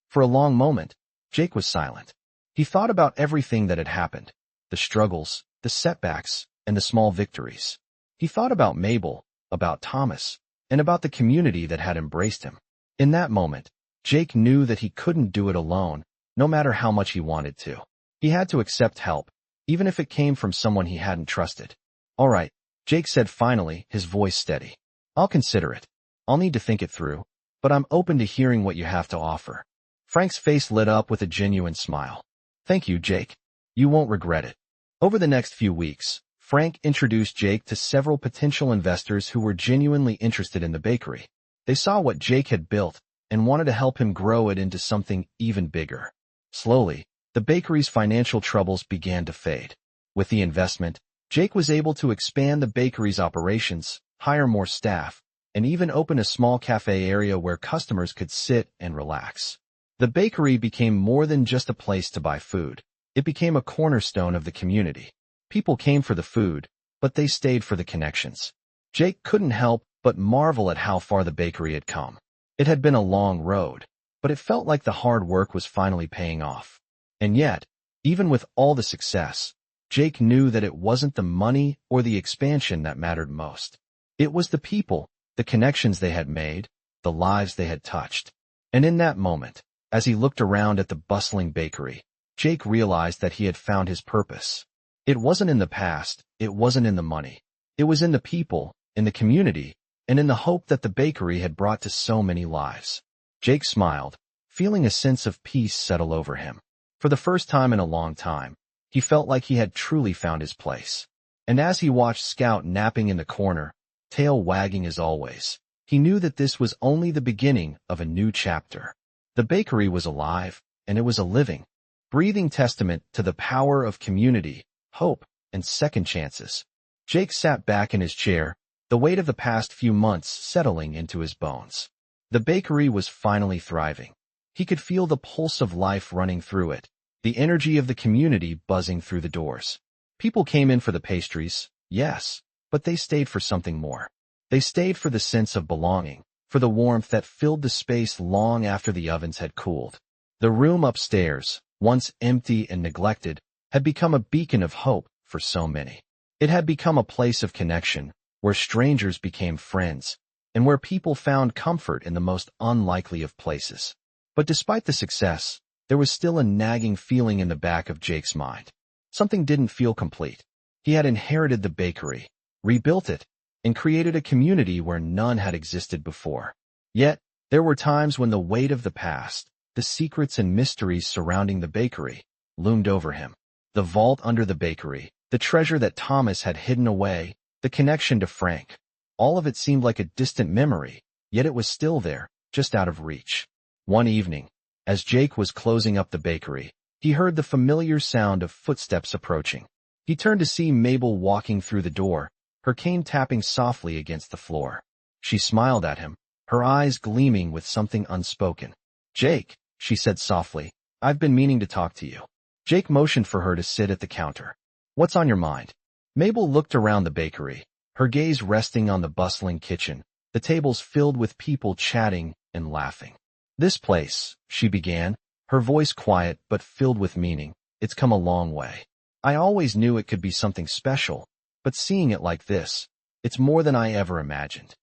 For a long moment, Jake was silent. He thought about everything that had happened, the struggles, the setbacks, and the small victories. He thought about Mabel, about Thomas, and about the community that had embraced him. In that moment, Jake knew that he couldn't do it alone, no matter how much he wanted to. He had to accept help, even if it came from someone he hadn't trusted. All right, Jake said finally, his voice steady. I'll consider it. I'll need to think it through, but I'm open to hearing what you have to offer. Frank's face lit up with a genuine smile. Thank you, Jake. You won't regret it. Over the next few weeks, Frank introduced Jake to several potential investors who were genuinely interested in the bakery. They saw what Jake had built and wanted to help him grow it into something even bigger. Slowly, the bakery's financial troubles began to fade. With the investment, Jake was able to expand the bakery's operations, hire more staff, and even open a small cafe area where customers could sit and relax. The bakery became more than just a place to buy food. It became a cornerstone of the community. People came for the food, but they stayed for the connections. Jake couldn't help but marvel at how far the bakery had come. It had been a long road, but it felt like the hard work was finally paying off. And yet, even with all the success, Jake knew that it wasn't the money or the expansion that mattered most. It was the people, the connections they had made, the lives they had touched. And in that moment, as he looked around at the bustling bakery, Jake realized that he had found his purpose. It wasn't in the past, it wasn't in the money. It was in the people, in the community, and in the hope that the bakery had brought to so many lives. Jake smiled, feeling a sense of peace settle over him. For the first time in a long time, he felt like he had truly found his place. And as he watched Scout napping in the corner, tail wagging as always, he knew that this was only the beginning of a new chapter. The bakery was alive, and it was a living, breathing testament to the power of community, hope, and second chances. Jake sat back in his chair, the weight of the past few months settling into his bones. The bakery was finally thriving. He could feel the pulse of life running through it, the energy of the community buzzing through the doors. People came in for the pastries, yes, but they stayed for something more. They stayed for the sense of belonging, for the warmth that filled the space long after the ovens had cooled. The room upstairs, once empty and neglected, had become a beacon of hope for so many. It had become a place of connection, where strangers became friends, and where people found comfort in the most unlikely of places. But despite the success, there was still a nagging feeling in the back of Jake's mind. Something didn't feel complete. He had inherited the bakery, rebuilt it, and created a community where none had existed before. Yet, there were times when the weight of the past, the secrets and mysteries surrounding the bakery, loomed over him. The vault under the bakery, the treasure that Thomas had hidden away, the connection to Frank. All of it seemed like a distant memory, yet it was still there, just out of reach. One evening, as Jake was closing up the bakery, he heard the familiar sound of footsteps approaching. He turned to see Mabel walking through the door, her cane tapping softly against the floor. She smiled at him, her eyes gleaming with something unspoken. "Jake," she said softly, "I've been meaning to talk to you." Jake motioned for her to sit at the counter. "What's on your mind?" Mabel looked around the bakery, her gaze resting on the bustling kitchen, the tables filled with people chatting and laughing. "This place," she began, her voice quiet but filled with meaning, "it's come a long way. I always knew it could be something special, but seeing it like this, it's more than I ever imagined."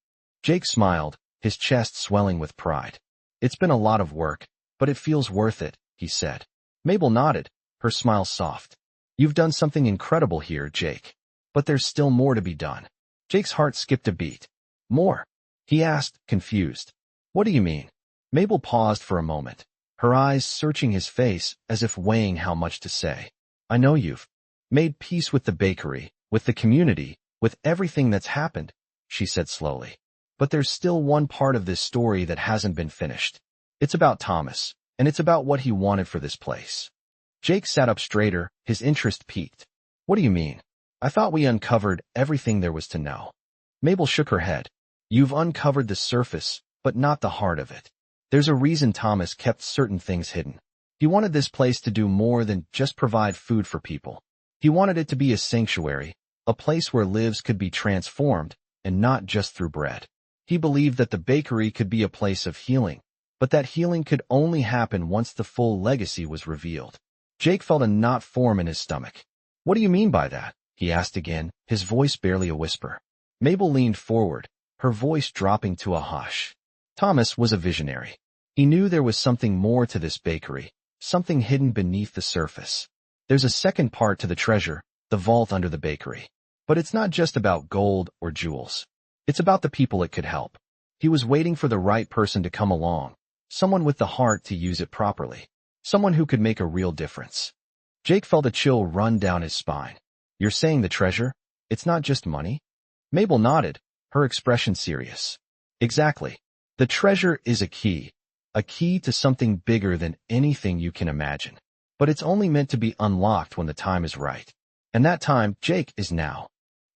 Jake smiled, his chest swelling with pride. "It's been a lot of work, but it feels worth it," he said. Mabel nodded, her smile soft. "You've done something incredible here, Jake. But there's still more to be done." Jake's heart skipped a beat. "More?" he asked, confused. "What do you mean?" Mabel paused for a moment, her eyes searching his face as if weighing how much to say. "I know you've made peace with the bakery, with the community, with everything that's happened," she said slowly. "But there's still one part of this story that hasn't been finished. It's about Thomas, and it's about what he wanted for this place." Jake sat up straighter, his interest piqued. "What do you mean? I thought we uncovered everything there was to know." Mabel shook her head. "You've uncovered the surface, but not the heart of it. There's a reason Thomas kept certain things hidden. He wanted this place to do more than just provide food for people. He wanted it to be a sanctuary, a place where lives could be transformed, and not just through bread. He believed that the bakery could be a place of healing, but that healing could only happen once the full legacy was revealed." Jake felt a knot form in his stomach. "What do you mean by that?" he asked again, his voice barely a whisper. Mabel leaned forward, her voice dropping to a hush. "Thomas was a visionary. He knew there was something more to this bakery, something hidden beneath the surface. There's a second part to the treasure, the vault under the bakery. But it's not just about gold or jewels. It's about the people it could help. He was waiting for the right person to come along, someone with the heart to use it properly, someone who could make a real difference. Jake felt a chill run down his spine. You're saying the treasure? It's not just money? Mabel nodded, her expression serious. Exactly. The treasure is a key to something bigger than anything you can imagine. But it's only meant to be unlocked when the time is right. And that time, Jake, is now.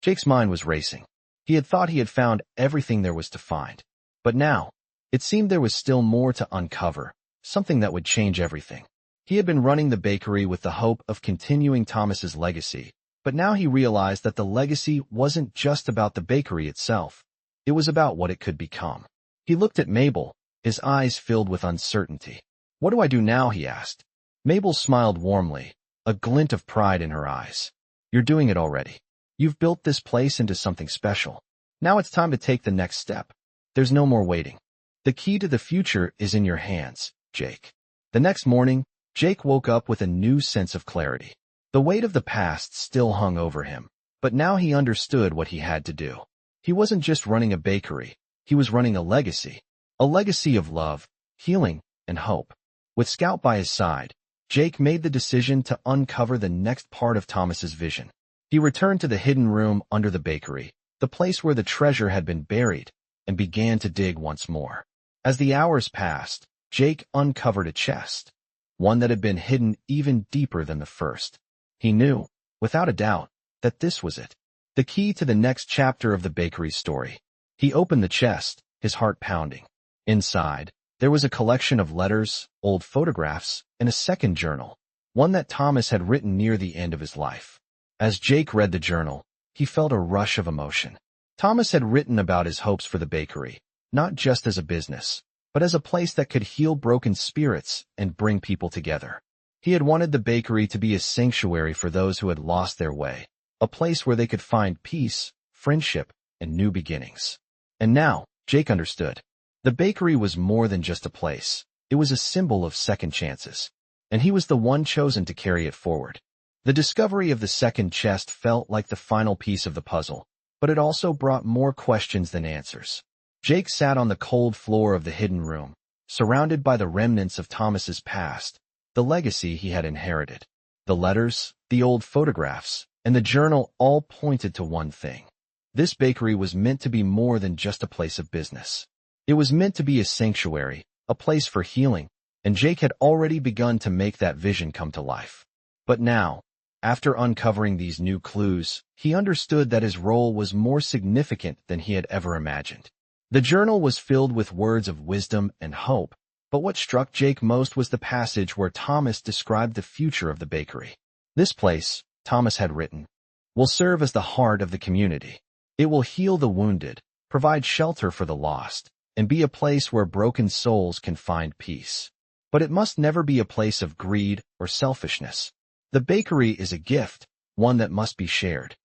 Jake's mind was racing. He had thought he had found everything there was to find. But now, it seemed there was still more to uncover, something that would change everything. He had been running the bakery with the hope of continuing Thomas's legacy, but now he realized that the legacy wasn't just about the bakery itself. It was about what it could become. He looked at Mabel, his eyes filled with uncertainty. What do I do now? He asked. Mabel smiled warmly, a glint of pride in her eyes. You're doing it already. You've built this place into something special. Now it's time to take the next step. There's no more waiting. The key to the future is in your hands, Jake. The next morning, Jake woke up with a new sense of clarity. The weight of the past still hung over him, but now he understood what he had to do. He wasn't just running a bakery. He was running a legacy of love, healing, and hope. With Scout by his side, Jake made the decision to uncover the next part of Thomas's vision. He returned to the hidden room under the bakery, the place where the treasure had been buried, and began to dig once more. As the hours passed, Jake uncovered a chest, one that had been hidden even deeper than the first. He knew, without a doubt, that this was it, the key to the next chapter of the bakery's story. He opened the chest, his heart pounding. Inside, there was a collection of letters, old photographs, and a second journal, one that Thomas had written near the end of his life. As Jake read the journal, he felt a rush of emotion. Thomas had written about his hopes for the bakery, not just as a business, but as a place that could heal broken spirits and bring people together. He had wanted the bakery to be a sanctuary for those who had lost their way, a place where they could find peace, friendship, and new beginnings. And now, Jake understood. The bakery was more than just a place. It was a symbol of second chances. And he was the one chosen to carry it forward. The discovery of the second chest felt like the final piece of the puzzle, but it also brought more questions than answers. Jake sat on the cold floor of the hidden room, surrounded by the remnants of Thomas's past, the legacy he had inherited. The letters, the old photographs, and the journal all pointed to one thing. This bakery was meant to be more than just a place of business. It was meant to be a sanctuary, a place for healing, and Jake had already begun to make that vision come to life. But now, after uncovering these new clues, he understood that his role was more significant than he had ever imagined. The journal was filled with words of wisdom and hope, but what struck Jake most was the passage where Thomas described the future of the bakery. This place, Thomas had written, will serve as the heart of the community. It will heal the wounded, provide shelter for the lost, and be a place where broken souls can find peace. But it must never be a place of greed or selfishness. The bakery is a gift, one that must be shared.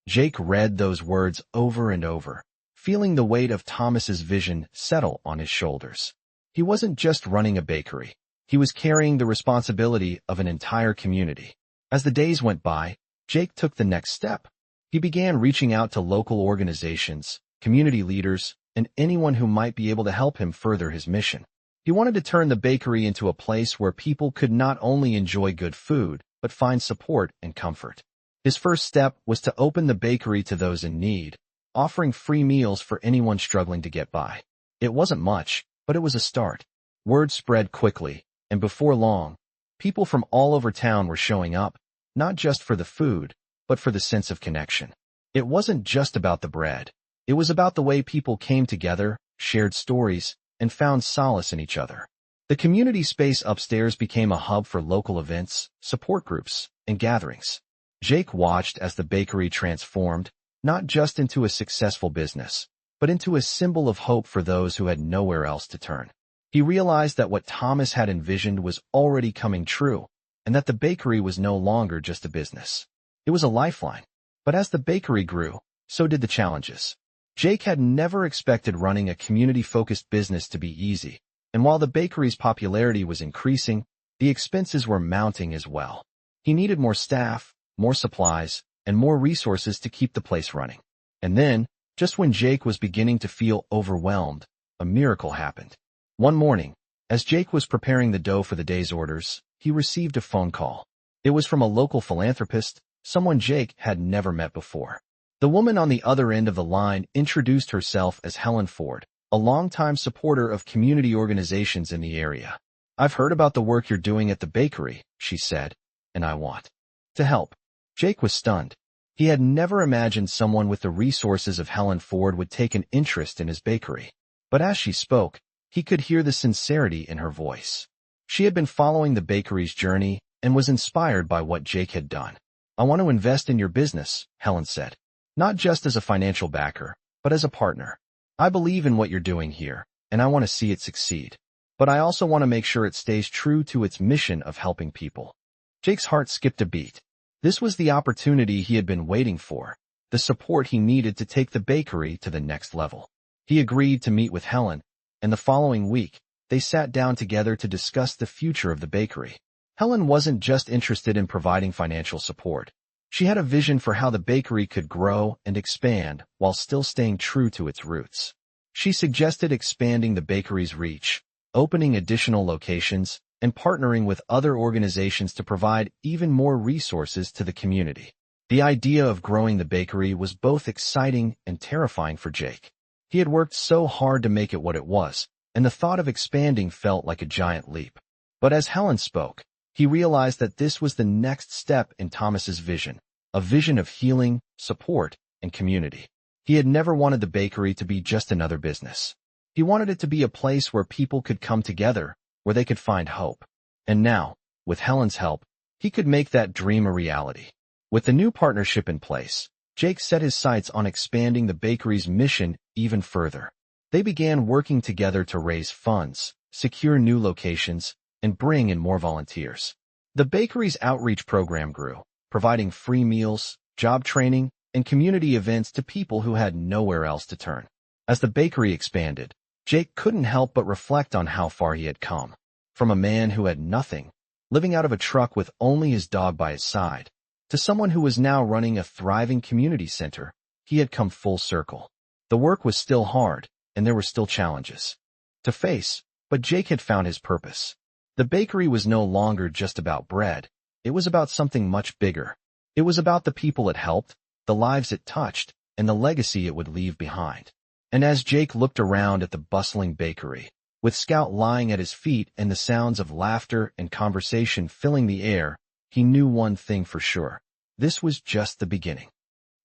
Jake read those words over and over, feeling the weight of Thomas's vision settle on his shoulders. He wasn't just running a bakery. He was carrying the responsibility of an entire community. As the days went by, Jake took the next step. He began reaching out to local organizations, community leaders, and anyone who might be able to help him further his mission. He wanted to turn the bakery into a place where people could not only enjoy good food, but find support and comfort. His first step was to open the bakery to those in need, offering free meals for anyone struggling to get by. It wasn't much, but it was a start. Word spread quickly, and before long, people from all over town were showing up, not just for the food, but for the sense of connection. It wasn't just about the bread. It was about the way people came together, shared stories, and found solace in each other. The community space upstairs became a hub for local events, support groups, and gatherings. Jake watched as the bakery transformed, not just into a successful business, but into a symbol of hope for those who had nowhere else to turn. He realized that what Thomas had envisioned was already coming true, and that the bakery was no longer just a business. It was a lifeline. But as the bakery grew, so did the challenges. Jake had never expected running a community-focused business to be easy, and while the bakery's popularity was increasing, the expenses were mounting as well. He needed more staff, more supplies, and more resources to keep the place running. And then, just when Jake was beginning to feel overwhelmed, a miracle happened. One morning, as Jake was preparing the dough for the day's orders, he received a phone call. It was from a local philanthropist, someone Jake had never met before. The woman on the other end of the line introduced herself as Helen Ford, a longtime supporter of community organizations in the area. "I've heard about the work you're doing at the bakery," she said, "and I want to help." Jake was stunned. He had never imagined someone with the resources of Helen Ford would take an interest in his bakery. But as she spoke, he could hear the sincerity in her voice. She had been following the bakery's journey and was inspired by what Jake had done. "I want to invest in your business," Helen said. "Not just as a financial backer, but as a partner. I believe in what you're doing here, and I want to see it succeed. But I also want to make sure it stays true to its mission of helping people." Jake's heart skipped a beat. This was the opportunity he had been waiting for, the support he needed to take the bakery to the next level. He agreed to meet with Helen, and the following week, they sat down together to discuss the future of the bakery. Helen wasn't just interested in providing financial support. She had a vision for how the bakery could grow and expand while still staying true to its roots. She suggested expanding the bakery's reach, opening additional locations, and partnering with other organizations to provide even more resources to the community. The idea of growing the bakery was both exciting and terrifying for Jake. He had worked so hard to make it what it was, and the thought of expanding felt like a giant leap. But as Helen spoke, he realized that this was the next step in Thomas's vision, a vision of healing, support, and community. He had never wanted the bakery to be just another business. He wanted it to be a place where people could come together, where they could find hope. And now, with Helen's help, he could make that dream a reality. With the new partnership in place, Jake set his sights on expanding the bakery's mission even further. They began working together to raise funds, secure new locations, and bring in more volunteers. The bakery's outreach program grew, providing free meals, job training, and community events to people who had nowhere else to turn. As the bakery expanded, Jake couldn't help but reflect on how far he had come. From a man who had nothing, living out of a truck with only his dog by his side, to someone who was now running a thriving community center, he had come full circle. The work was still hard, and there were still challenges to face, but Jake had found his purpose. The bakery was no longer just about bread. It was about something much bigger. It was about the people it helped, the lives it touched, and the legacy it would leave behind. And as Jake looked around at the bustling bakery, with Scout lying at his feet and the sounds of laughter and conversation filling the air, he knew one thing for sure. This was just the beginning.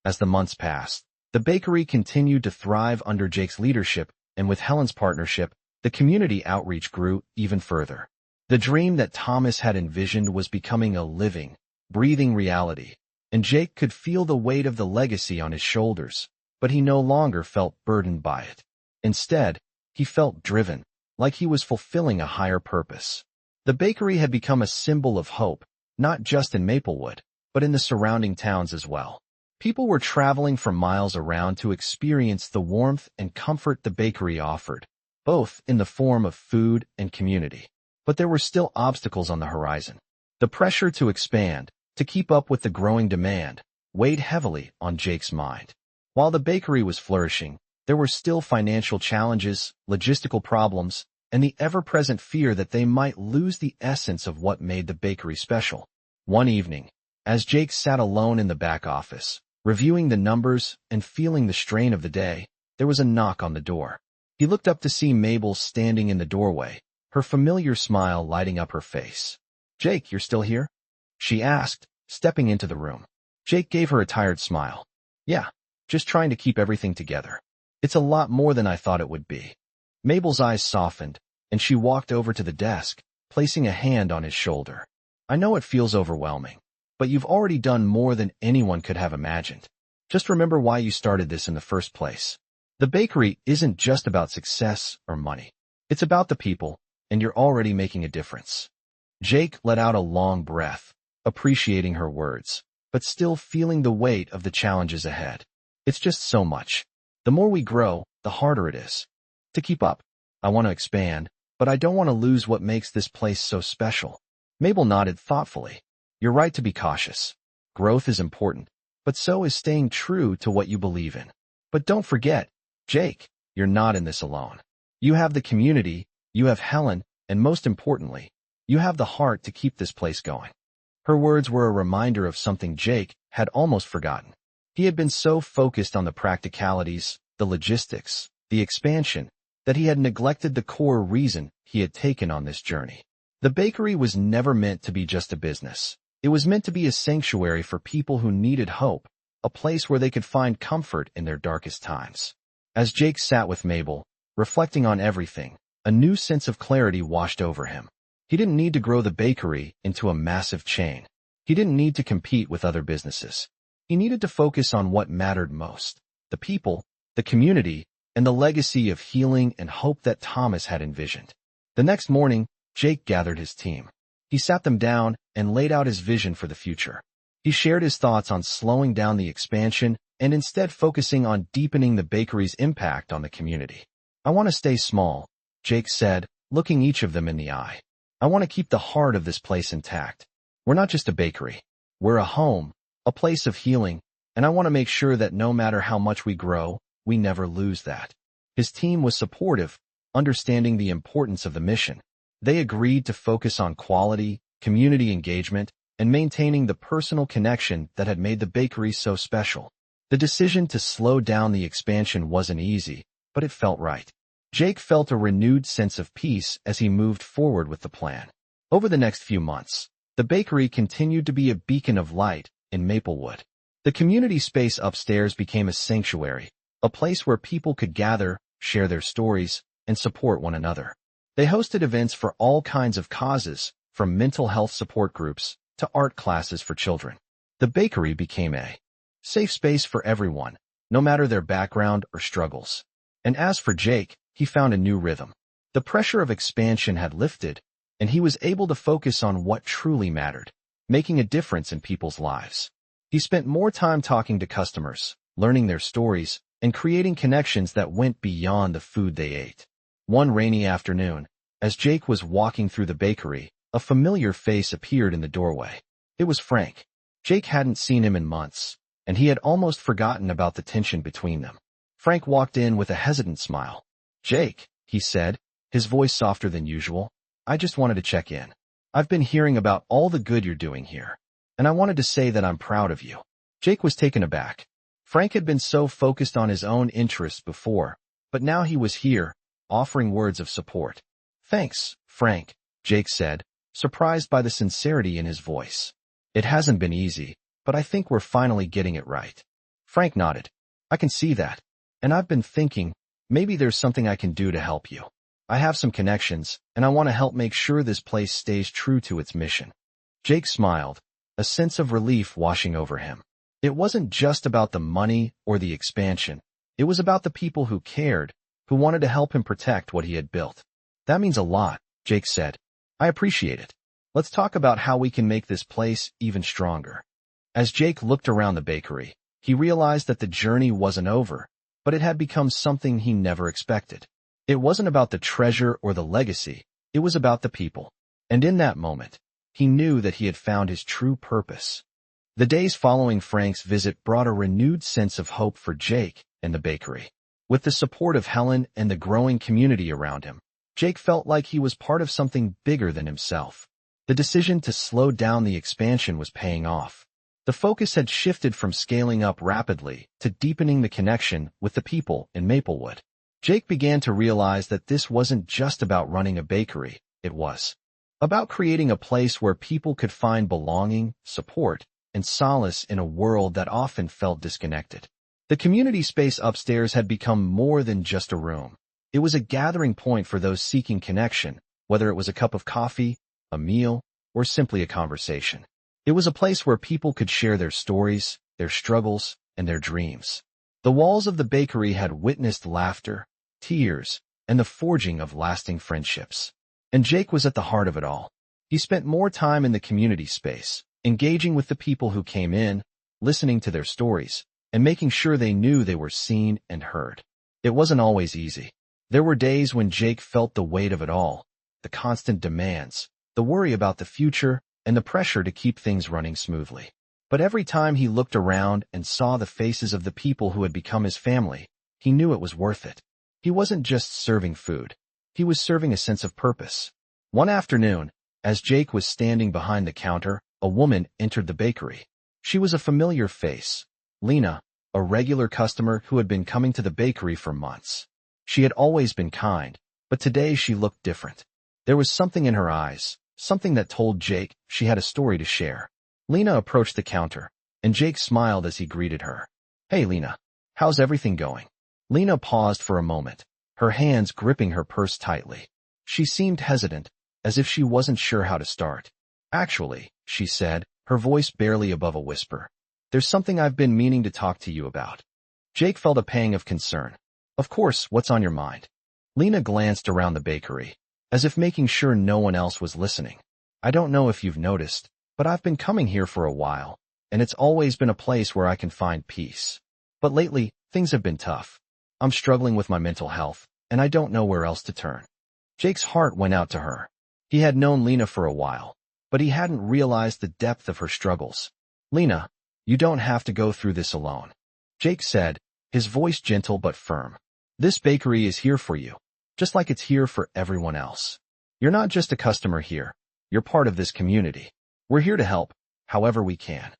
As the months passed, the bakery continued to thrive under Jake's leadership, and with Helen's partnership, the community outreach grew even further. The dream that Thomas had envisioned was becoming a living, breathing reality, and Jake could feel the weight of the legacy on his shoulders, but he no longer felt burdened by it. Instead, he felt driven, like he was fulfilling a higher purpose. The bakery had become a symbol of hope, not just in Maplewood, but in the surrounding towns as well. People were traveling from miles around to experience the warmth and comfort the bakery offered, both in the form of food and community. But there were still obstacles on the horizon. The pressure to expand, to keep up with the growing demand, weighed heavily on Jake's mind. While the bakery was flourishing, there were still financial challenges, logistical problems, and the ever-present fear that they might lose the essence of what made the bakery special. One evening, as Jake sat alone in the back office, reviewing the numbers and feeling the strain of the day, there was a knock on the door. He looked up to see Mabel standing in the doorway, her familiar smile lighting up her face. "Jake, you're still here?" she asked, stepping into the room. Jake gave her a tired smile. "Yeah, just trying to keep everything together. It's a lot more than I thought it would be." Mabel's eyes softened, and she walked over to the desk, placing a hand on his shoulder. "I know it feels overwhelming, but you've already done more than anyone could have imagined. Just remember why you started this in the first place. The bakery isn't just about success or money. It's about the people, and you're already making a difference." Jake let out a long breath, appreciating her words, but still feeling the weight of the challenges ahead. "It's just so much. The more we grow, the harder it is to keep up. I want to expand, but I don't want to lose what makes this place so special." Mabel nodded thoughtfully. You're right to be cautious. Growth is important, but so is staying true to what you believe in. But don't forget, Jake, you're not in this alone. You have the community, you have Helen, and most importantly, you have the heart to keep this place going. Her words were a reminder of something Jake had almost forgotten. He had been so focused on the practicalities, the logistics, the expansion, that he had neglected the core reason he had taken on this journey. The bakery was never meant to be just a business. It was meant to be a sanctuary for people who needed hope, a place where they could find comfort in their darkest times. As Jake sat with Mabel, reflecting on everything, a new sense of clarity washed over him. He didn't need to grow the bakery into a massive chain. He didn't need to compete with other businesses. He needed to focus on what mattered most: the people, the community, and the legacy of healing and hope that Thomas had envisioned. The next morning, Jake gathered his team. He sat them down and laid out his vision for the future. He shared his thoughts on slowing down the expansion and instead focusing on deepening the bakery's impact on the community. I want to stay small, Jake said, looking each of them in the eye. I want to keep the heart of this place intact. We're not just a bakery. We're a home, a place of healing, and I want to make sure that no matter how much we grow, we never lose that. His team was supportive, understanding the importance of the mission. They agreed to focus on quality, community engagement, and maintaining the personal connection that had made the bakery so special. The decision to slow down the expansion wasn't easy, but it felt right. Jake felt a renewed sense of peace as he moved forward with the plan. Over the next few months, the bakery continued to be a beacon of light in Maplewood. The community space upstairs became a sanctuary, a place where people could gather, share their stories, and support one another. They hosted events for all kinds of causes, from mental health support groups to art classes for children. The bakery became a safe space for everyone, no matter their background or struggles. And as for Jake, he found a new rhythm. The pressure of expansion had lifted, and he was able to focus on what truly mattered, making a difference in people's lives. He spent more time talking to customers, learning their stories, and creating connections that went beyond the food they ate. One rainy afternoon, as Jake was walking through the bakery, a familiar face appeared in the doorway. It was Frank. Jake hadn't seen him in months, and he had almost forgotten about the tension between them. Frank walked in with a hesitant smile. "Jake," he said, his voice softer than usual, "I just wanted to check in. I've been hearing about all the good you're doing here, and I wanted to say that I'm proud of you." Jake was taken aback. Frank had been so focused on his own interests before, but now he was here, offering words of support. "Thanks, Frank," Jake said, surprised by the sincerity in his voice. "It hasn't been easy, but I think we're finally getting it right." Frank nodded. "I can see that. And I've been thinking, maybe there's something I can do to help you. I have some connections, and I want to help make sure this place stays true to its mission." Jake smiled, a sense of relief washing over him. It wasn't just about the money or the expansion. It was about the people who cared, who wanted to help him protect what he had built. "That means a lot," Jake said. "I appreciate it. Let's talk about how we can make this place even stronger." As Jake looked around the bakery, he realized that the journey wasn't over, but it had become something he never expected. It wasn't about the treasure or the legacy, it was about the people. And in that moment, he knew that he had found his true purpose. The days following Frank's visit brought a renewed sense of hope for Jake and the bakery. With the support of Helen and the growing community around him, Jake felt like he was part of something bigger than himself. The decision to slow down the expansion was paying off. The focus had shifted from scaling up rapidly to deepening the connection with the people in Maplewood. Jake began to realize that this wasn't just about running a bakery, it was about creating a place where people could find belonging, support, and solace in a world that often felt disconnected. The community space upstairs had become more than just a room. It was a gathering point for those seeking connection, whether it was a cup of coffee, a meal, or simply a conversation. It was a place where people could share their stories, their struggles, and their dreams. The walls of the bakery had witnessed laughter, tears, and the forging of lasting friendships. And Jake was at the heart of it all. He spent more time in the community space, engaging with the people who came in, listening to their stories, and making sure they knew they were seen and heard. It wasn't always easy. There were days when Jake felt the weight of it all, the constant demands, the the worry about the future, and the pressure to keep things running smoothly. But every time he looked around and saw the faces of the people who had become his family, he knew it was worth it. He wasn't just serving food. He was serving a sense of purpose. One afternoon, as Jake was standing behind the counter, a woman entered the bakery. She was a familiar face, Lena, a regular customer who had been coming to the bakery for months. She had always been kind, but today she looked different. There was something in her eyes, something that told Jake she had a story to share. Lena approached the counter, and Jake smiled as he greeted her. "Hey, Lena. How's everything going?" Lena paused for a moment, her hands gripping her purse tightly. She seemed hesitant, as if she wasn't sure how to start. "Actually," she said, her voice barely above a whisper, "there's something I've been meaning to talk to you about." Jake felt a pang of concern. "Of course, what's on your mind?" Lena glanced around the bakery, as if making sure no one else was listening. "I don't know if you've noticed, but I've been coming here for a while, and it's always been a place where I can find peace. But lately, things have been tough. I'm struggling with my mental health, and I don't know where else to turn." Jake's heart went out to her. He had known Lena for a while, but he hadn't realized the depth of her struggles. "Lena, you don't have to go through this alone," Jake said, his voice gentle but firm. "This bakery is here for you, just like it's here for everyone else. You're not just a customer here. You're part of this community. We're here to help, however we can."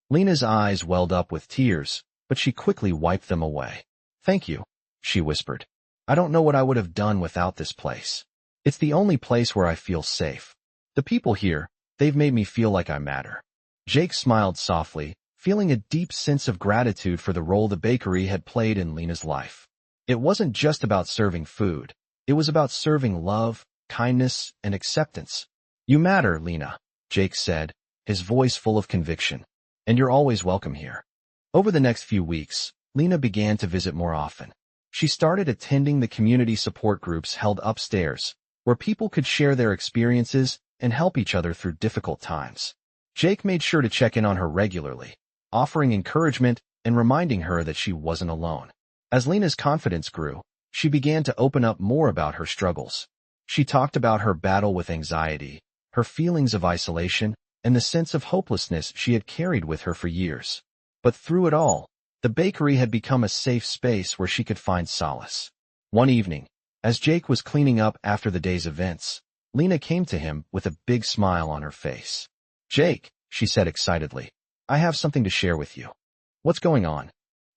Lena's eyes welled up with tears, but she quickly wiped them away. "Thank you," she whispered. "I don't know what I would have done without this place. It's the only place where I feel safe. The people here, they've made me feel like I matter." Jake smiled softly, feeling a deep sense of gratitude for the role the bakery had played in Lena's life. It wasn't just about serving food. It was about serving love, kindness, and acceptance. "You matter, Lena," Jake said, his voice full of conviction, "and you're always welcome here." Over the next few weeks, Lena began to visit more often. She started attending the community support groups held upstairs, where people could share their experiences and help each other through difficult times. Jake made sure to check in on her regularly, offering encouragement and reminding her that she wasn't alone. As Lena's confidence grew, she began to open up more about her struggles. She talked about her battle with anxiety, her feelings of isolation, and the sense of hopelessness she had carried with her for years. But through it all, the bakery had become a safe space where she could find solace. One evening, as Jake was cleaning up after the day's events, Lena came to him with a big smile on her face. "Jake," she said excitedly, "I have something to share with you." "What's going on?"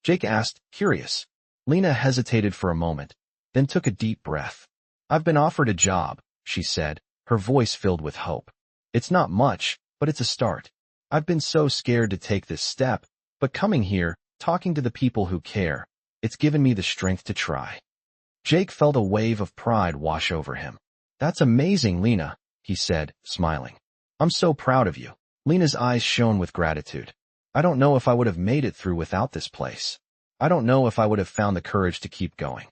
Jake asked, curious. Lena hesitated for a moment, then took a deep breath. "I've been offered a job," she said, her voice filled with hope. "It's not much, but it's a start. I've been so scared to take this step, but coming here, talking to the people who care, it's given me the strength to try." Jake felt a wave of pride wash over him. "That's amazing, Lena," he said, smiling. "I'm so proud of you." Lena's eyes shone with gratitude. "I don't know if I would have made it through without this place. I don't know if I would have found the courage to keep going."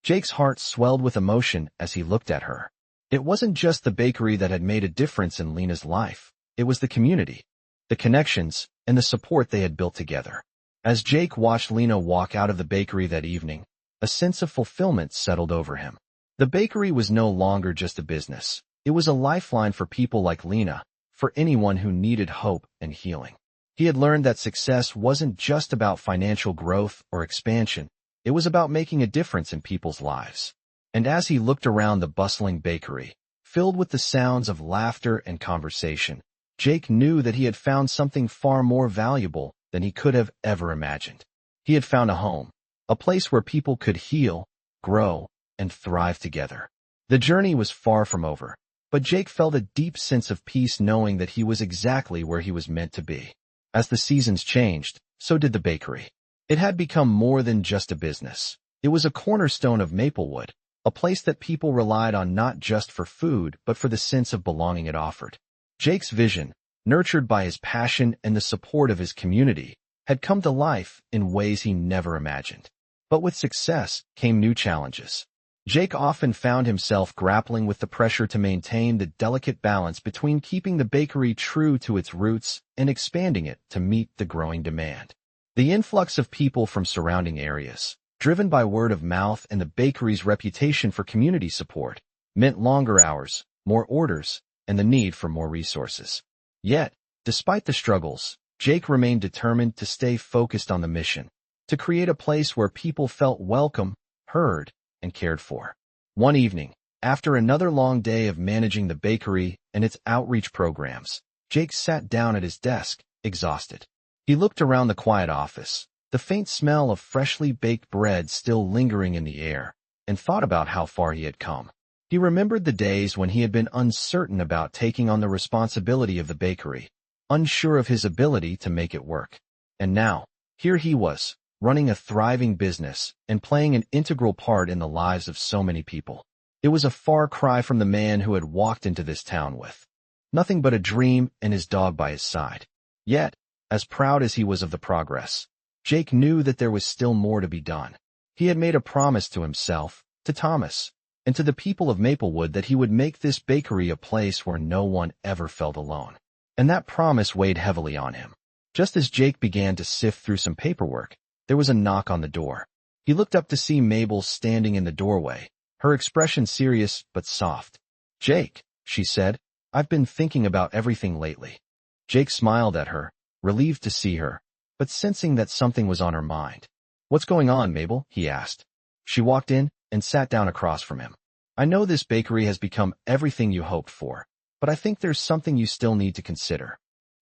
Jake's heart swelled with emotion as he looked at her. It wasn't just the bakery that had made a difference in Lena's life. It was the community, the connections, and the support they had built together. As Jake watched Lena walk out of the bakery that evening, a sense of fulfillment settled over him. The bakery was no longer just a business. It was a lifeline for people like Lena, for anyone who needed hope and healing. He had learned that success wasn't just about financial growth or expansion. It was about making a difference in people's lives. And as he looked around the bustling bakery, filled with the sounds of laughter and conversation, Jake knew that he had found something far more valuable than he could have ever imagined. He had found a home, a place where people could heal, grow, and thrive together. The journey was far from over, but Jake felt a deep sense of peace knowing that he was exactly where he was meant to be. As the seasons changed, so did the bakery. It had become more than just a business. It was a cornerstone of Maplewood, a place that people relied on not just for food but for the sense of belonging it offered. Jake's vision, nurtured by his passion and the support of his community, had come to life in ways he never imagined. But with success came new challenges. Jake often found himself grappling with the pressure to maintain the delicate balance between keeping the bakery true to its roots and expanding it to meet the growing demand. The influx of people from surrounding areas, driven by word of mouth and the bakery's reputation for community support, meant longer hours, more orders, and the need for more resources. Yet, despite the struggles, Jake remained determined to stay focused on the mission, to create a place where people felt welcome, heard, and cared for. One evening, after another long day of managing the bakery and its outreach programs, Jake sat down at his desk, exhausted. He looked around the quiet office, the faint smell of freshly baked bread still lingering in the air, and thought about how far he had come. He remembered the days when he had been uncertain about taking on the responsibility of the bakery, unsure of his ability to make it work. And now, here he was, running a thriving business and playing an integral part in the lives of so many people. It was a far cry from the man who had walked into this town with nothing but a dream and his dog by his side. Yet, as proud as he was of the progress, Jake knew that there was still more to be done. He had made a promise to himself, to Thomas, and to the people of Maplewood that he would make this bakery a place where no one ever felt alone. And that promise weighed heavily on him. Just as Jake began to sift through some paperwork, there was a knock on the door. He looked up to see Mabel standing in the doorway, her expression serious but soft. "Jake," she said, "I've been thinking about everything lately." Jake smiled at her, relieved to see her, but sensing that something was on her mind. "What's going on, Mabel?" he asked. She walked in and sat down across from him. "I know this bakery has become everything you hoped for, but I think there's something you still need to consider."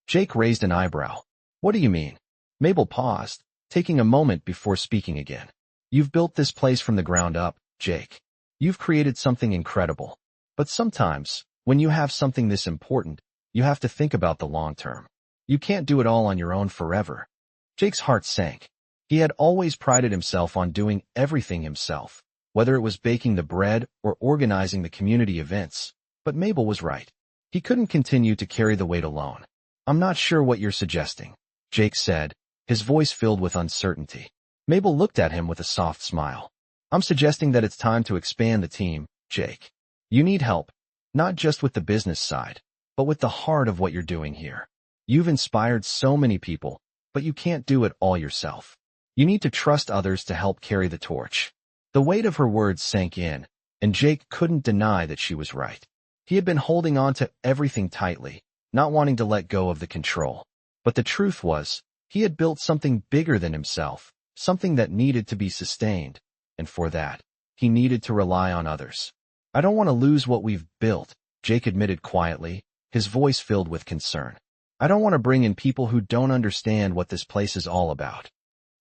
Jake raised an eyebrow. "What do you mean?" Mabel paused, taking a moment before speaking again. "You've built this place from the ground up, Jake. You've created something incredible. But sometimes, when you have something this important, you have to think about the long term. You can't do it all on your own forever." Jake's heart sank. He had always prided himself on doing everything himself, whether it was baking the bread or organizing the community events. But Mabel was right. He couldn't continue to carry the weight alone. "I'm not sure what you're suggesting," Jake said, his voice filled with uncertainty. Mabel looked at him with a soft smile. "I'm suggesting that it's time to expand the team, Jake. You need help, not just with the business side, but with the heart of what you're doing here. You've inspired so many people, but you can't do it all yourself. You need to trust others to help carry the torch." The weight of her words sank in, and Jake couldn't deny that she was right. He had been holding on to everything tightly, not wanting to let go of the control. But the truth was, he had built something bigger than himself, something that needed to be sustained, and for that, he needed to rely on others. "I don't want to lose what we've built," Jake admitted quietly, his voice filled with concern. "I don't want to bring in people who don't understand what this place is all about."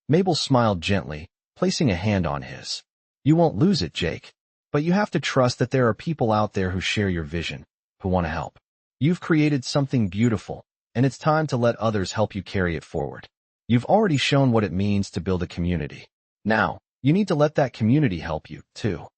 Mabel smiled gently, placing a hand on his. "You won't lose it, Jake. But you have to trust that there are people out there who share your vision, who want to help. You've created something beautiful, and it's time to let others help you carry it forward. You've already shown what it means to build a community. Now, you need to let that community help you, too."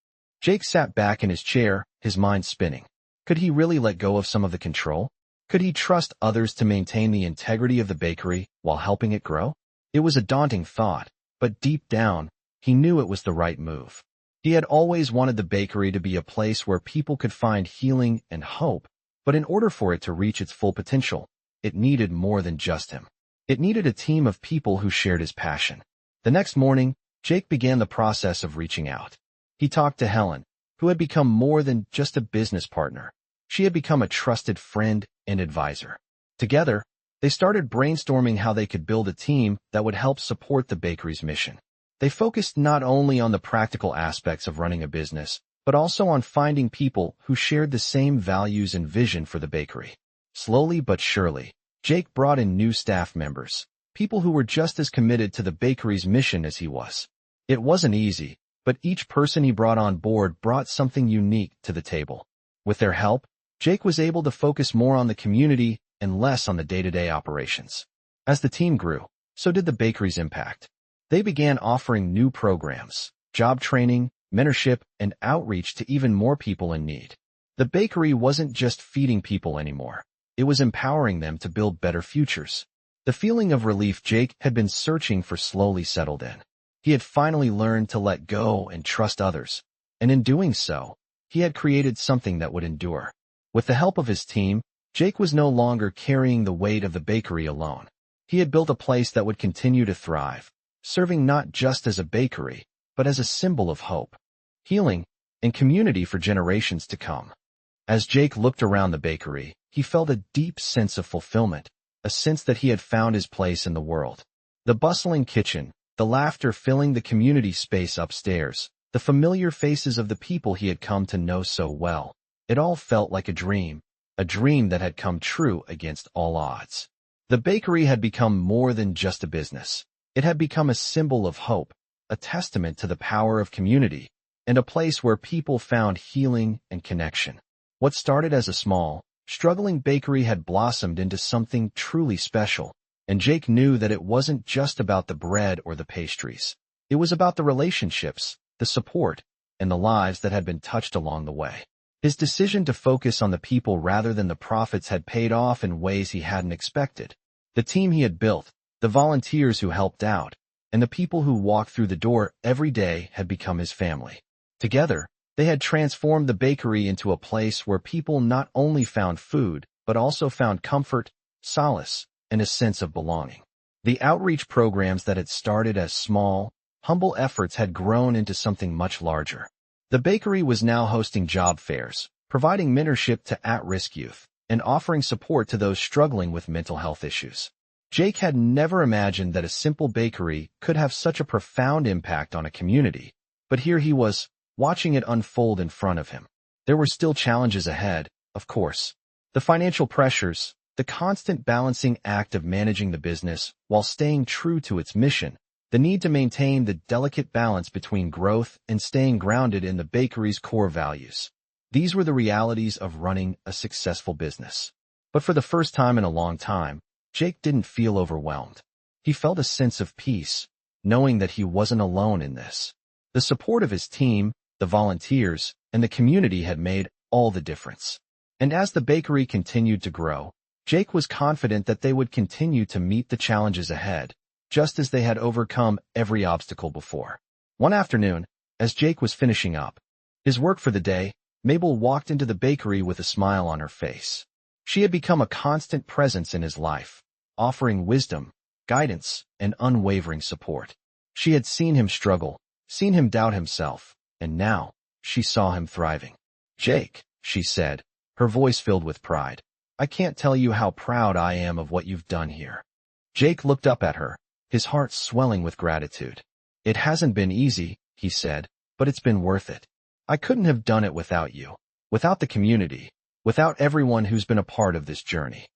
Jake sat back in his chair, his mind spinning. Could he really let go of some of the control? Could he trust others to maintain the integrity of the bakery while helping it grow? It was a daunting thought, but deep down, he knew it was the right move. He had always wanted the bakery to be a place where people could find healing and hope, but in order for it to reach its full potential, it needed more than just him. It needed a team of people who shared his passion. The next morning, Jake began the process of reaching out. He talked to Helen, who had become more than just a business partner. She had become a trusted friend and advisor. Together, they started brainstorming how they could build a team that would help support the bakery's mission. They focused not only on the practical aspects of running a business, but also on finding people who shared the same values and vision for the bakery. Slowly but surely, Jake brought in new staff members, people who were just as committed to the bakery's mission as he was. It wasn't easy, but each person he brought on board brought something unique to the table. With their help, Jake was able to focus more on the community and less on the day-to-day operations. As the team grew, so did the bakery's impact. They began offering new programs, job training, mentorship, and outreach to even more people in need. The bakery wasn't just feeding people anymore. It was empowering them to build better futures. The feeling of relief Jake had been searching for slowly settled in. He had finally learned to let go and trust others, and in doing so, he had created something that would endure. With the help of his team, Jake was no longer carrying the weight of the bakery alone. He had built a place that would continue to thrive, serving not just as a bakery, but as a symbol of hope, healing, and community for generations to come. As Jake looked around the bakery, he felt a deep sense of fulfillment, a sense that he had found his place in the world. The bustling kitchen, the laughter filling the community space upstairs, the familiar faces of the people he had come to know so well. It all felt like a dream that had come true against all odds. The bakery had become more than just a business. It had become a symbol of hope, a testament to the power of community, and a place where people found healing and connection. What started as a small, struggling bakery had blossomed into something truly special, and Jake knew that it wasn't just about the bread or the pastries. It was about the relationships, the support, and the lives that had been touched along the way. His decision to focus on the people rather than the profits had paid off in ways he hadn't expected. The team he had built, the volunteers who helped out, and the people who walked through the door every day had become his family. Together, they had transformed the bakery into a place where people not only found food, but also found comfort, solace, and a sense of belonging. The outreach programs that had started as small, humble efforts had grown into something much larger. The bakery was now hosting job fairs, providing mentorship to at-risk youth, and offering support to those struggling with mental health issues. Jake had never imagined that a simple bakery could have such a profound impact on a community, but here he was, watching it unfold in front of him. There were still challenges ahead, of course. The financial pressures, the constant balancing act of managing the business while staying true to its mission, the need to maintain the delicate balance between growth and staying grounded in the bakery's core values. These were the realities of running a successful business. But for the first time in a long time, Jake didn't feel overwhelmed. He felt a sense of peace, knowing that he wasn't alone in this. The support of his team, the volunteers, and the community had made all the difference. And as the bakery continued to grow, Jake was confident that they would continue to meet the challenges ahead, just as they had overcome every obstacle before. One afternoon, as Jake was finishing up his work for the day, Mabel walked into the bakery with a smile on her face. She had become a constant presence in his life, offering wisdom, guidance, and unwavering support. She had seen him struggle, seen him doubt himself, and now she saw him thriving. "Jake," she said, her voice filled with pride, "I can't tell you how proud I am of what you've done here." Jake looked up at her, his heart swelling with gratitude. "It hasn't been easy," he said, "but it's been worth it. I couldn't have done it without you, without the community, without everyone who's been a part of this journey."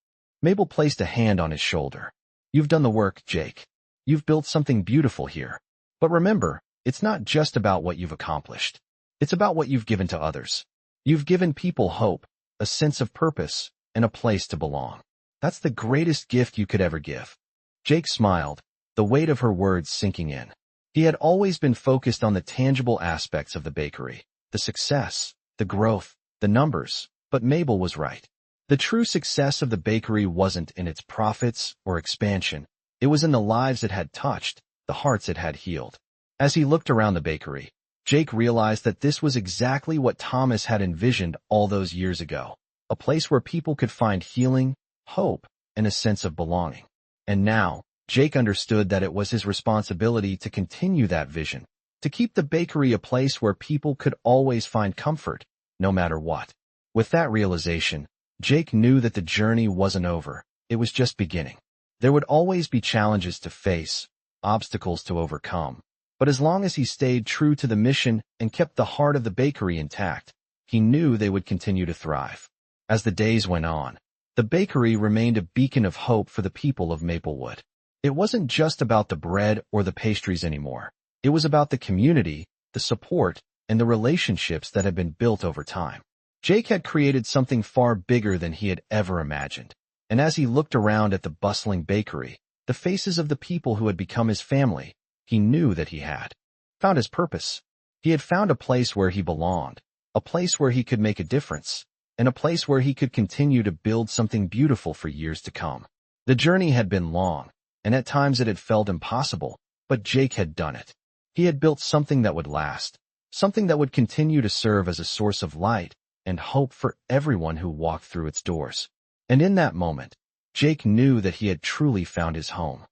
Mabel placed a hand on his shoulder. "You've done the work, Jake. You've built something beautiful here. But remember, it's not just about what you've accomplished. It's about what you've given to others. You've given people hope, a sense of purpose, and a place to belong. That's the greatest gift you could ever give." Jake smiled, the weight of her words sinking in. He had always been focused on the tangible aspects of the bakery, the success, the growth, the numbers, but Mabel was right. The true success of the bakery wasn't in its profits or expansion. It was in the lives it had touched, the hearts it had healed. As he looked around the bakery, Jake realized that this was exactly what Thomas had envisioned all those years ago, a place where people could find healing, hope, and a sense of belonging. And now, Jake understood that it was his responsibility to continue that vision, to keep the bakery a place where people could always find comfort, no matter what. With that realization, Jake knew that the journey wasn't over, it was just beginning. There would always be challenges to face, obstacles to overcome, but as long as he stayed true to the mission and kept the heart of the bakery intact, he knew they would continue to thrive. As the days went on, the bakery remained a beacon of hope for the people of Maplewood. It wasn't just about the bread or the pastries anymore. It was about the community, the support, and the relationships that had been built over time. Jake had created something far bigger than he had ever imagined. And as he looked around at the bustling bakery, the faces of the people who had become his family, he knew that he had found his purpose. He had found a place where he belonged, a place where he could make a difference, and a place where he could continue to build something beautiful for years to come. The journey had been long, and at times it had felt impossible, but Jake had done it. He had built something that would last, something that would continue to serve as a source of light and hope for everyone who walked through its doors. And in that moment, Jake knew that he had truly found his home.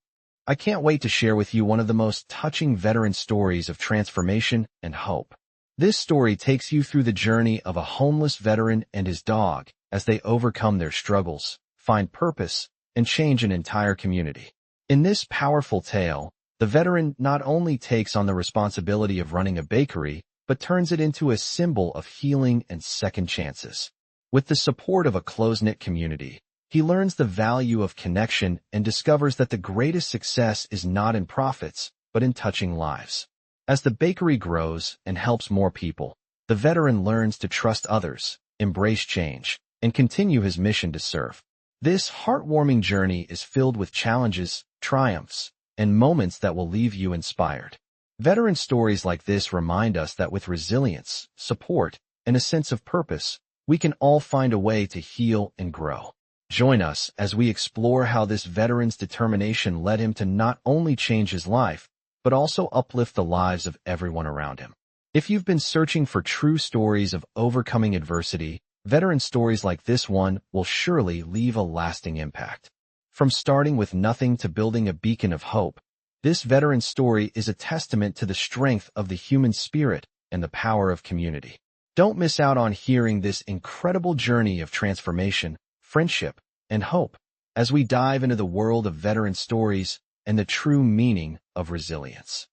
I can't wait to share with you one of the most touching veteran stories of transformation and hope. This story takes you through the journey of a homeless veteran and his dog as they overcome their struggles, find purpose, and change an entire community. In this powerful tale, the veteran not only takes on the responsibility of running a bakery, but turns it into a symbol of healing and second chances. With the support of a close-knit community, he learns the value of connection and discovers that the greatest success is not in profits, but in touching lives. As the bakery grows and helps more people, the veteran learns to trust others, embrace change, and continue his mission to serve. This heartwarming journey is filled with challenges, triumphs, and moments that will leave you inspired. Veteran stories like this remind us that with resilience, support, and a sense of purpose, we can all find a way to heal and grow. Join us as we explore how this veteran's determination led him to not only change his life, but also uplift the lives of everyone around him. If you've been searching for true stories of overcoming adversity, veteran stories like this one will surely leave a lasting impact. From starting with nothing to building a beacon of hope, this veteran story is a testament to the strength of the human spirit and the power of community. Don't miss out on hearing this incredible journey of transformation, friendship, and hope as we dive into the world of veteran stories and the true meaning of resilience.